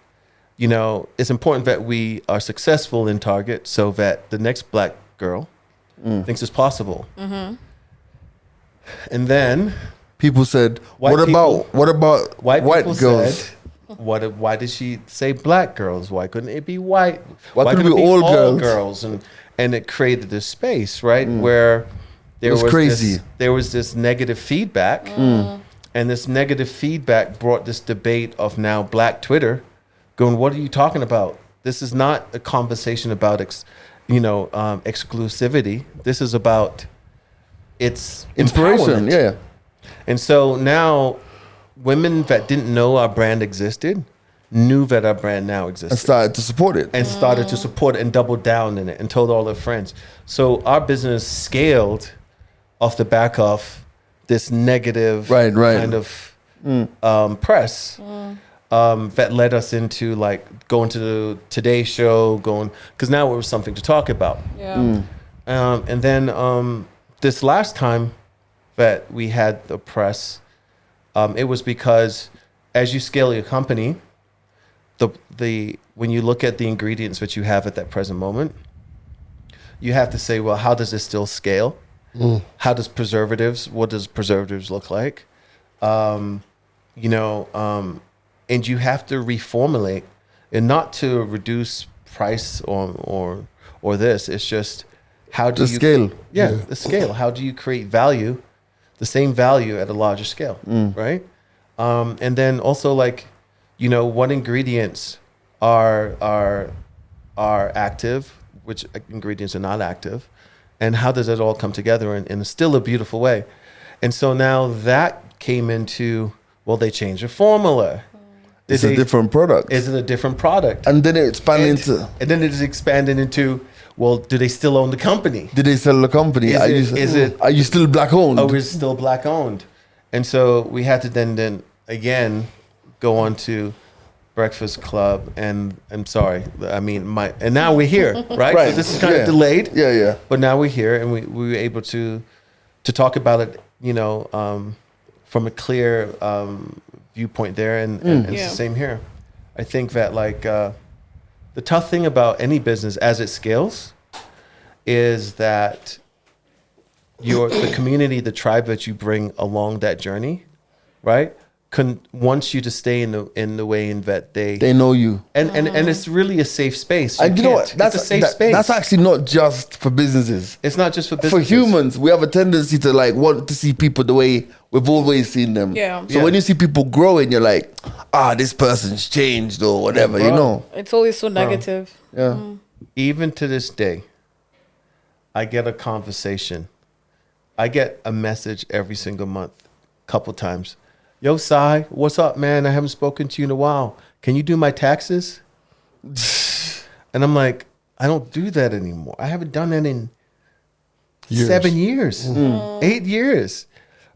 you know, it's important that we are successful in Target so that the next Black girl thinks it's possible. And then People said, White what about white people girls? said, why did she say Black girls? Why couldn't it be white? Why couldn't it be all girls? And it created this space, right, where there was crazy. There was this negative feedback, and this negative feedback brought this debate of now Black Twitter going, what are you talking about? This is not a conversation about exclusivity. This is about its Inspiration, empowerment. yeah. And so now women that didn't know our brand existed knew that our brand now existed. And started to support it. And started to support it and double down in it and told all their friends. So our business scaled off the back of this negative kind of press that led us into like going to the Today Show, because now it was something to talk about. Yeah. And then this last time that we had the press, it was because as you scale your company, the when you look at the ingredients that you have at that present moment, you have to say, well, how does this still scale? How does what does preservatives look like? And you have to reformulate, and not to reduce price or this. It's just how do The you scale. Yeah, the scale. How do you create value, the same value at a larger scale, right? And then also what ingredients are active, which ingredients are not active, and how does it all come together in still a beautiful way? And so now that came into, well, they changed the formula. It's a different product. Is it a different product? And then it expanded into. And then it is expanded into, well, do they still own the company? Did they sell the company? Are you still black owned? Oh, is it still black owned? And so we had to then again go on to Breakfast Club, and I'm sorry, I mean and now we're here, right? Right. So this is kind of delayed. Yeah. But now we're here, and we were able to talk about it, from a clear viewpoint there, and it's the same here. I think that the tough thing about any business as it scales is that the community, the tribe that you bring along that journey, right, wants you to stay in the way in that they know you, and it's really a safe space. And you know what? That's it's a safe space. That's actually not just for businesses. It's not just for For businesses. humans, we have a tendency to want to see people the way we've always seen them. Yeah. So when you see people growing, you're like, this person's changed or whatever, It's always so negative. Yeah. Even to this day, I get a conversation. I get a message every single month, couple times. Yo, Sai, what's up, man? I haven't spoken to you in a while. Can you do my taxes? And I'm like, I don't do that anymore. I haven't done that in 7 years, 8 years.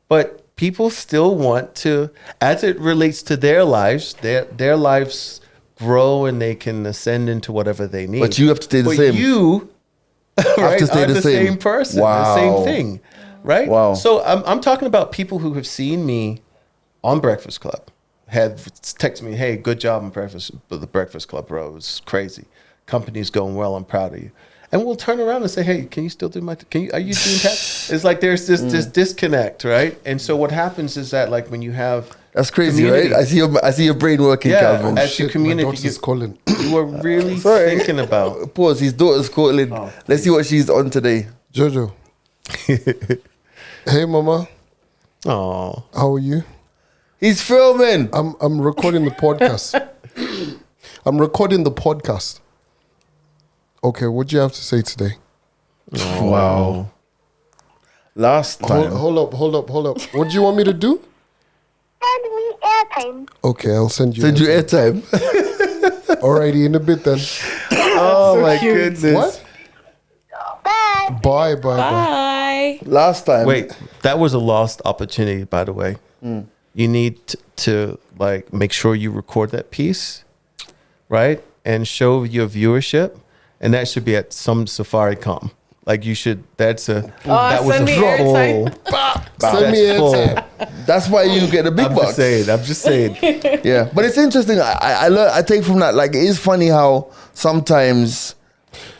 But people still want to, as it relates to their lives, their lives grow and they can ascend into whatever they need. But you have to stay the same. You have to stay are the same. same person, Wow. the same thing, right? Wow. So I'm talking about people who have seen me on Breakfast Club, have texted me, hey, good job on the Breakfast Club, bro. It's crazy. Company's going well. I'm proud of you. And we'll turn around and say, hey, can you still do are you doing tax? It's like there's this disconnect, right? And so what happens is that when you have That's crazy, community, right? I see your brain working, Calvin. as your My community, daughter's calling. you are really Sorry. thinking about. Pause. His daughter's calling. Let's see what she's on today. Jojo. Hey, mama. Oh, How are you? He's filming. I'm recording the podcast. I'm recording the podcast. Okay, what do you have to say today? Wow. Last time. Hold up. What do you want me to do? Send me airtime. Okay, I'll send you. Send you airtime. Alrighty, in a bit then. Oh my goodness. What? Bye. Bye. Bye. Last time. wait, that was a lost opportunity, by the way. You need to make sure you record that piece, right? And show your viewership. And that should be at some Safaricom. You should, that was send a me full. airtime. Send me That's full. airtime. That's why you get a big I'm box. just saying. Yeah, but it's interesting. I learn. I take from that. It is funny how sometimes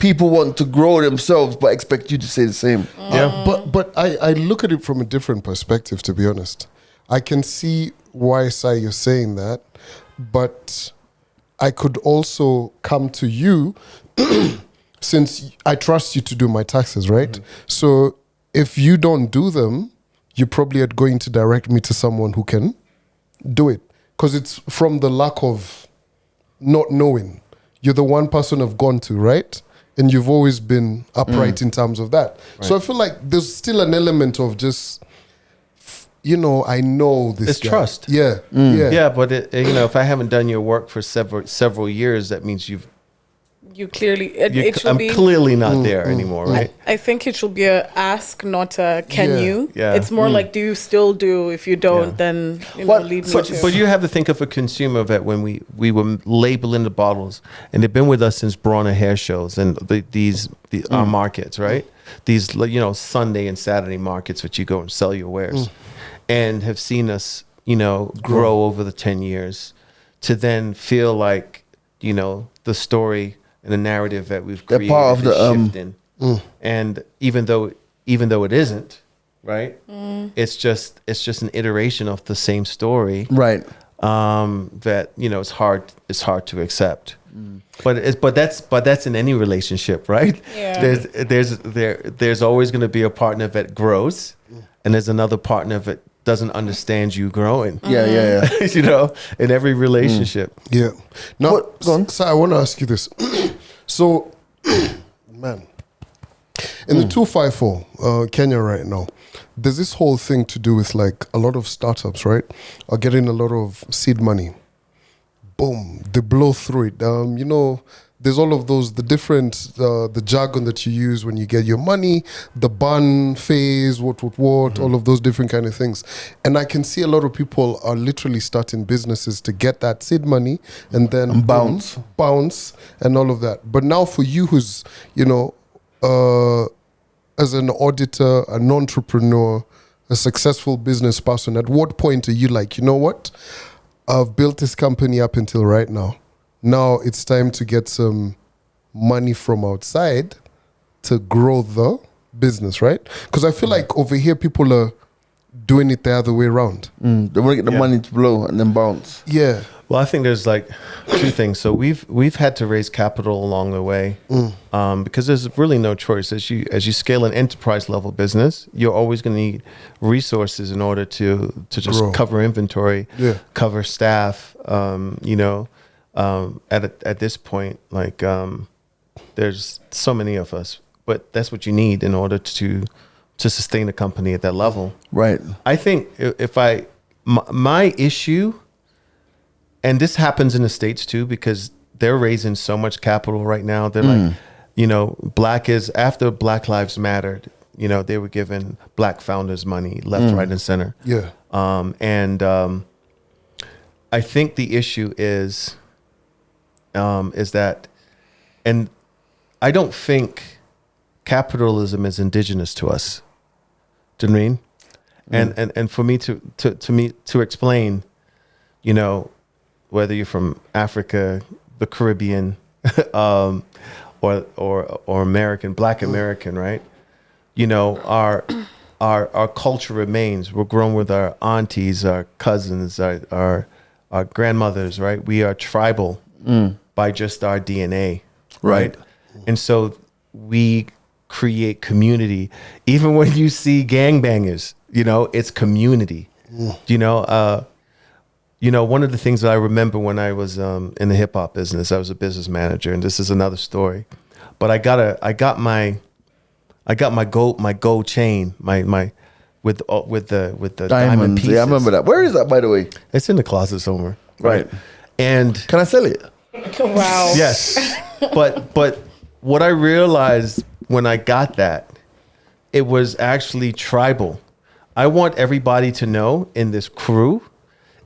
people want to grow themselves but expect you to say the same. Yeah. But I look at it from a different perspective, to be honest. I can see why, Sai, you're saying that, but I could also come to you since I trust you to do my taxes, right? Mm-hmm. So if you don't do them, you probably are going to direct me to someone who can do it. Because it's from the lack of not knowing. You're the one person I've gone to, right? And you've always been upright in terms of that. So I feel like there's still an element of just, I know this It's guy. trust. Yeah. Yeah, but if I haven't done your work for several years, that means You clearly, it should I'm be. clearly not there anymore, right? I think it should be a ask, not a can Yeah. you. Yeah. It's more like, do you still do? If you don't, Yeah. then What- lead me But, to. but you have to think of a consumer that when we were labeling the bottles, and they've been with us since Brawner Hair Shows and our markets, right? These Sunday and Saturday markets that you go and sell your wares, and have seen us grow over the 10 years, to then feel like you know, the story and the narrative that we've They're created part of is the, shifting. And even though it isn't, right? It's just an iteration of the same story. Right. That, you know, it's hard to accept. But that's in any relationship, right? Yeah. There's always going to be a partner that grows, and there's another partner that doesn't understand you growing. Yeah. You know, in every relationship. Yeah. Now, What- go on. so I want to ask you this. So, man, in the 254 Kenya right now, there's this whole thing to do with like a lot of startups, right, are getting a lot of seed money. Boom, they blow through it. You know, there's all of those, the different, the jargon that you use when you get your money, the bun phase, what, all of those different kind of things. And I can see a lot of people are literally starting businesses to get that seed money and then And bounce. bounce and all of that. But now for you who's, you know, as an auditor, an entrepreneur, a successful business person, at what point are you like, you know what? I've built this company up until right now. Now it's time to get some money from outside to grow the business, right? Because I feel like over here people are doing it the other way around. They want to get the money to blow and then bounce. Yeah. Well, I think there's like two things. So we've had to raise capital along the way because there's really no choice. As you scale an enterprise level business, you're always going to need resources in order to just Grow. cover inventory, cover staff. You know, at this point, like there's so many of us, but that's what you need in order to sustain a company at that level. Right. I think if my issue. And this happens in the States too, because they're raising so much capital right now. They're like, you know, after Black Lives Mattered, you know, they were giving Black founders money left, right, and center. Yeah. I think the issue is that, and I don't think capitalism is indigenous to us. Do you know what I mean? And for me to explain, you know, whether you're from Africa, the Caribbean, or American, Black American, right? You know, our culture remains. We're grown with our aunties, our cousins, our grandmothers, right? We are tribal by just our DNA, right? And so we create community. Even when you see gangbangers, you know, it's community. You know, one of the things that I remember when I was in the hip hop business, I was a business manager, and this is another story. But I got my gold chain, my with the diamond pieces. Yeah, I remember that. Where is that, by the way? It's in the closet somewhere, Right. And Can I sell it? Wow. yes, but what I realized when I got that, it was actually tribal. I want everybody to know in this crew.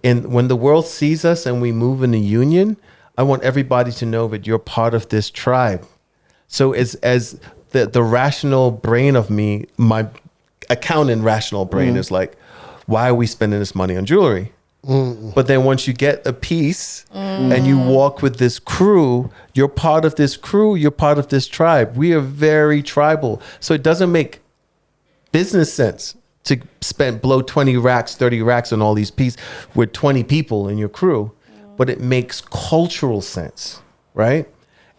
And when the world sees us and we move in a union, I want everybody to know that you're part of this tribe. So as the rational brain of me, my accountant rational brain is like, why are we spending this money on jewelry? But then once you get a piece and you walk with this crew, you're part of this crew, you're part of this tribe. We are very tribal. So it doesn't make business sense to blow 20 racks, 30 racks on all these pieces with 20 people in your crew, but it makes cultural sense, right?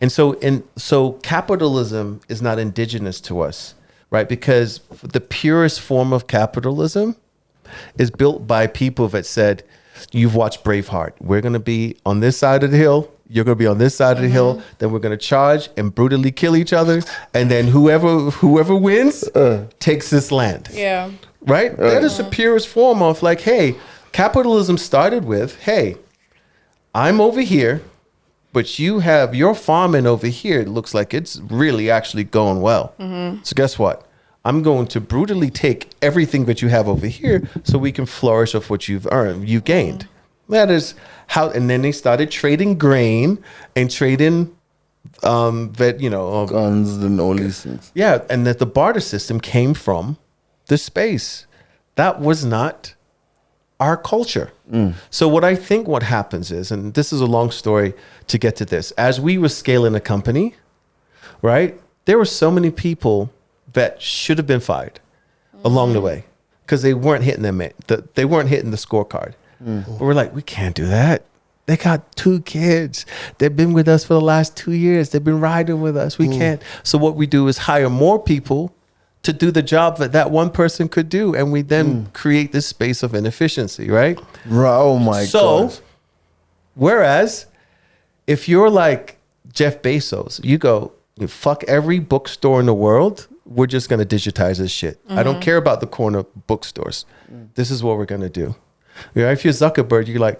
And so capitalism is not indigenous to us, right? Because the purest form of capitalism is built by people that said, you've watched Braveheart. We're going to be on this side of the hill. You're going to be on this side of the hill. Then we're going to charge and brutally kill each other. And then whoever wins takes this land. Yeah. Right? That is the purest form of like, hey, capitalism started with, hey, I'm over here, but you have your farming over here. It looks like it's really actually going well. So guess what? I'm going to brutally take everything that you have over here so we can flourish off what you've earned, you've gained. That is how, and then they started trading grain and trading Guns and all these things. yeah, and that the barter system came from the space. That was not our culture. So what happens is, and this is a long story to get to this, as we were scaling a company, right? There were so many people that should have been fired along the way because they weren't hitting they weren't hitting the scorecard. But we're like, we can't do that. They got 2 kids. They've been with us for the last 2 years. They've been riding with us. We can't. So what we do is hire more people to do the job that one person could do. And we then create this space of inefficiency, right? Oh my God. So, whereas if you're like Jeff Bezos, you go, fuck every bookstore in the world. We're just going to digitize this shit. I don't care about the corner bookstores. This is what we're going to do. You know, if you're Zuckerberg, you're like,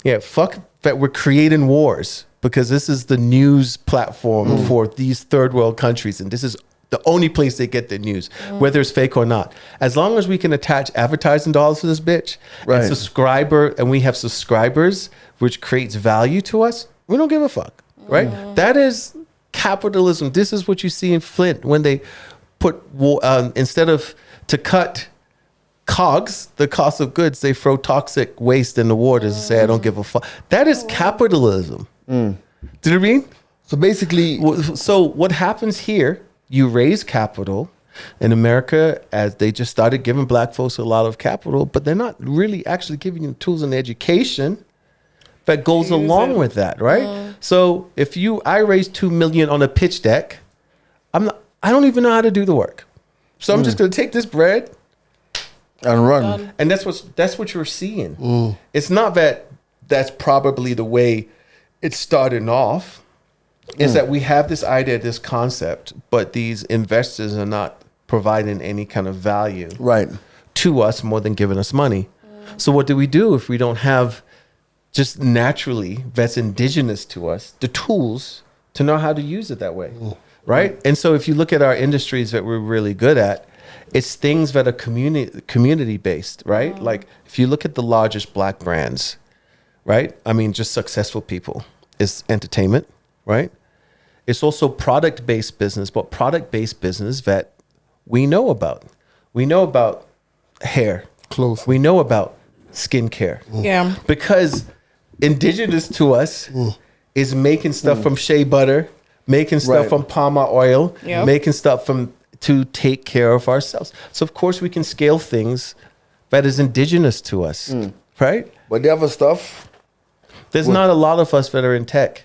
yeah, fuck that we're creating wars because this is the news platform for these third world countries. And this is the only place they get their news, whether it's fake or not. As long as we can attach advertising dollars to this bitch and we have subscribers, which creates value to us, we don't give a fuck, right? That is capitalism. This is what you see in Flint when they put, instead of to cut COGS, the cost of goods, they throw toxic waste in the waters and say, I don't give a fuck. That is capitalism. Do you know what I mean? So basically, so what happens here, you raise capital in America as they just started giving black folks a lot of capital, but they're not really actually giving you tools and education that goes along with that, right? So if I raise 2 million on a pitch deck, I don't even know how to do the work. So I'm just going to take this bread and run. And that's what you're seeing. It's not that that's probably the way it started off. Is that we have this idea, this concept, but these investors are not providing any kind of value to us more than giving us money. So what do we do if we don't have just naturally that's indigenous to us, the tools to know how to use it that way, right? And so if you look at our industries that we're really good at, it's things that are community based, right? Like if you look at the largest black brands, right? I mean, just successful people, is entertainment, right? It's also product-based business, but product-based business that we know about. We know about hair. Clothes. We know about skincare. Yeah. Because indigenous to us is making stuff from shea butter, making stuff from palm oil, making stuff to take care of ourselves. So of course we can scale things that is indigenous to us, right? But the other stuff, there's not a lot of us that are in tech.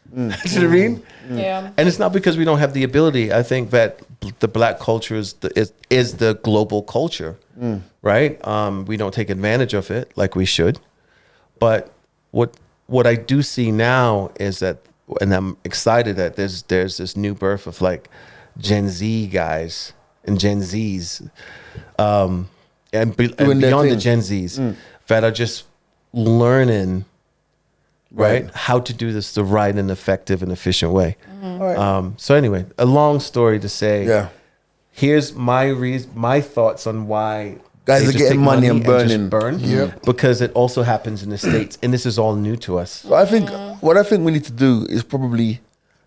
Do you know what I mean? Yeah. And it's not because we don't have the ability. I think that the black culture is the global culture, right? We don't take advantage of it like we should. But what I do see now is that, and I'm excited that there's this new birth of like Gen Z guys and Gen Zs, and beyond the Gen Zs that are just learning. Right, how to do this the right and effective and efficient way. So anyway, a long story to say. Here's my thoughts on why guys they are just getting take money and burning. Because it also happens in the States, and this is all new to us. So I think what I think we need to do is probably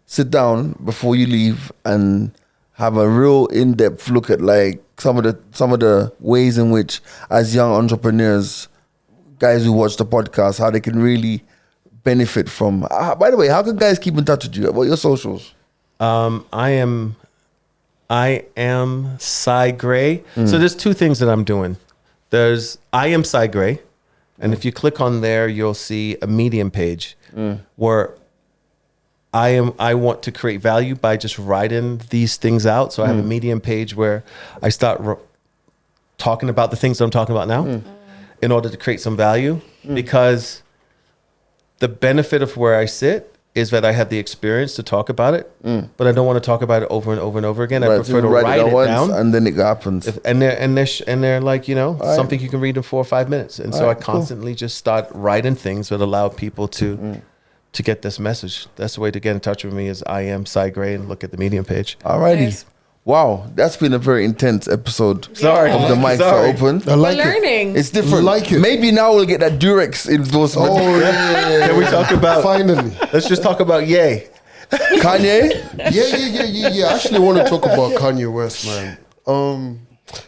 sit down before you leave and have a real in-depth look at like some of the ways in which, as young entrepreneurs, guys who watch the podcast, how they can really benefit from. By the way, how can guys keep in touch with you? What are your socials? I am Cy Gray. So there's 2 things that I'm doing. There's I am Cy Gray, and if you click on there, you'll see a Medium page where I want to create value by just writing these things out. So I have a Medium page where I start talking about the things that I'm talking about now in order to create some value because the benefit of where I sit is that I have the experience to talk about it, but I don't want to talk about it over and over and over again. I prefer to write it down, and then it happens. And they're like, something you can read in 4 or 5 minutes. And so I constantly just start writing things that allow people to get this message. That's the way to get in touch with me is I am Cy Gray and look at the Medium page. Alrighty. Nice. Wow, that's been a very intense episode. Sorry. Of the mics are open. I like We're learning. It's different. Like it. Maybe now we'll get that Durex endorsement. Oh, yeah. Can we talk about, Finally. let's just talk about Ye. Kanye? Yeah. I actually want to talk about Kanye West, man.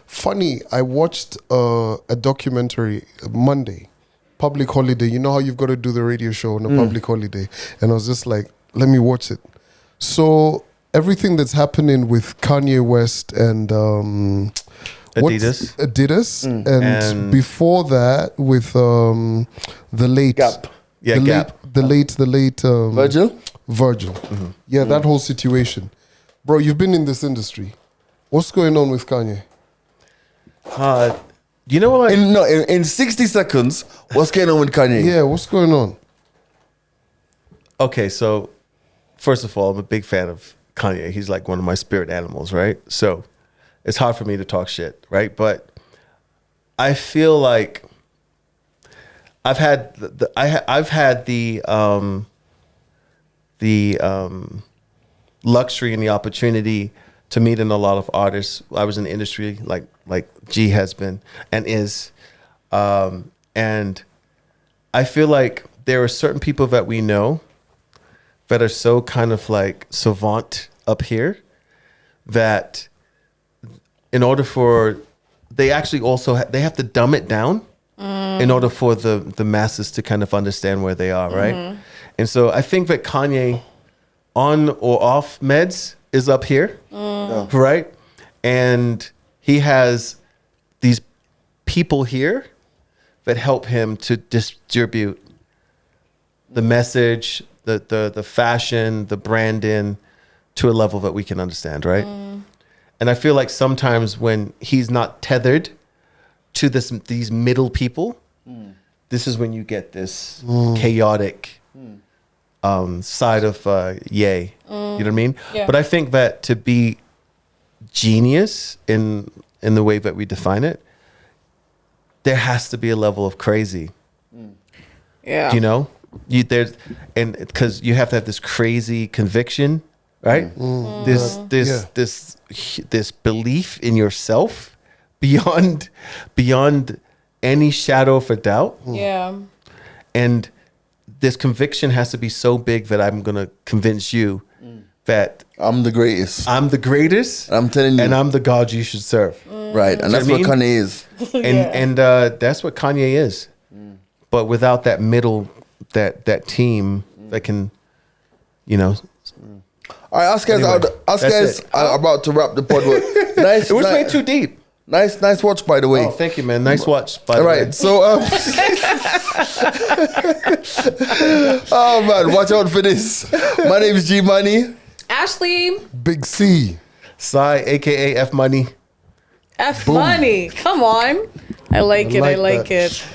Funny, I watched a documentary Monday, public holiday. You know how you've got to do the radio show on a public holiday, and I was just like, let me watch it. So everything that's happening with Kanye West and Adidas. and before that with the late Gap. Yeah, Gap. the late Virgil? Virgil. Yeah, that whole situation. Bro, you've been in this industry. What's going on with Kanye? You know what? In 60 seconds, what's going on with Kanye? Yeah, what's going on? Okay, so first of all, I'm a big fan of Kanye. He's like one of my spirit animals, right? So it's hard for me to talk shit, right? But I feel like I've had the luxury and the opportunity to meet in a lot of artists. I was in the industry like G has been and is, and I feel like there are certain people that we know that are so kind of like savant up here that in order for they actually also they have to dumb it down in order for the masses to kind of understand where they are, right? And so I think that Kanye on or off meds is up here, right? And he has these people here that help him to distribute the message, the fashion, the branding to a level that we can understand, right? And I feel like sometimes when he's not tethered to these middle people, this is when you get this chaotic side of Ye. You know what I mean? Yeah. But I think that to be genius in the way that we define it, there has to be a level of crazy. Yeah. You know, because you have to have this crazy conviction, right? This belief in yourself beyond any shadow of a doubt, Yeah. and this conviction has to be so big that I'm gonna convince you that I'm the greatest. I'm the greatest. I'm telling you. and I'm the God you should serve. Right. And that's You know what what I Kanye is. And that's what Kanye is. But without that middle, that team that can, you know. All right, us guys, Anyway, that's it. are about to wrap the pod. Nice. It was way too deep. Nice watch, by the way. Oh, thank you, man. Nice watch. By All the right, way. so oh man, watch out for this. My name is G Money. Ashley, Big C. Sai, aka F Money. F Money. Come on. I like it. I like like that. it.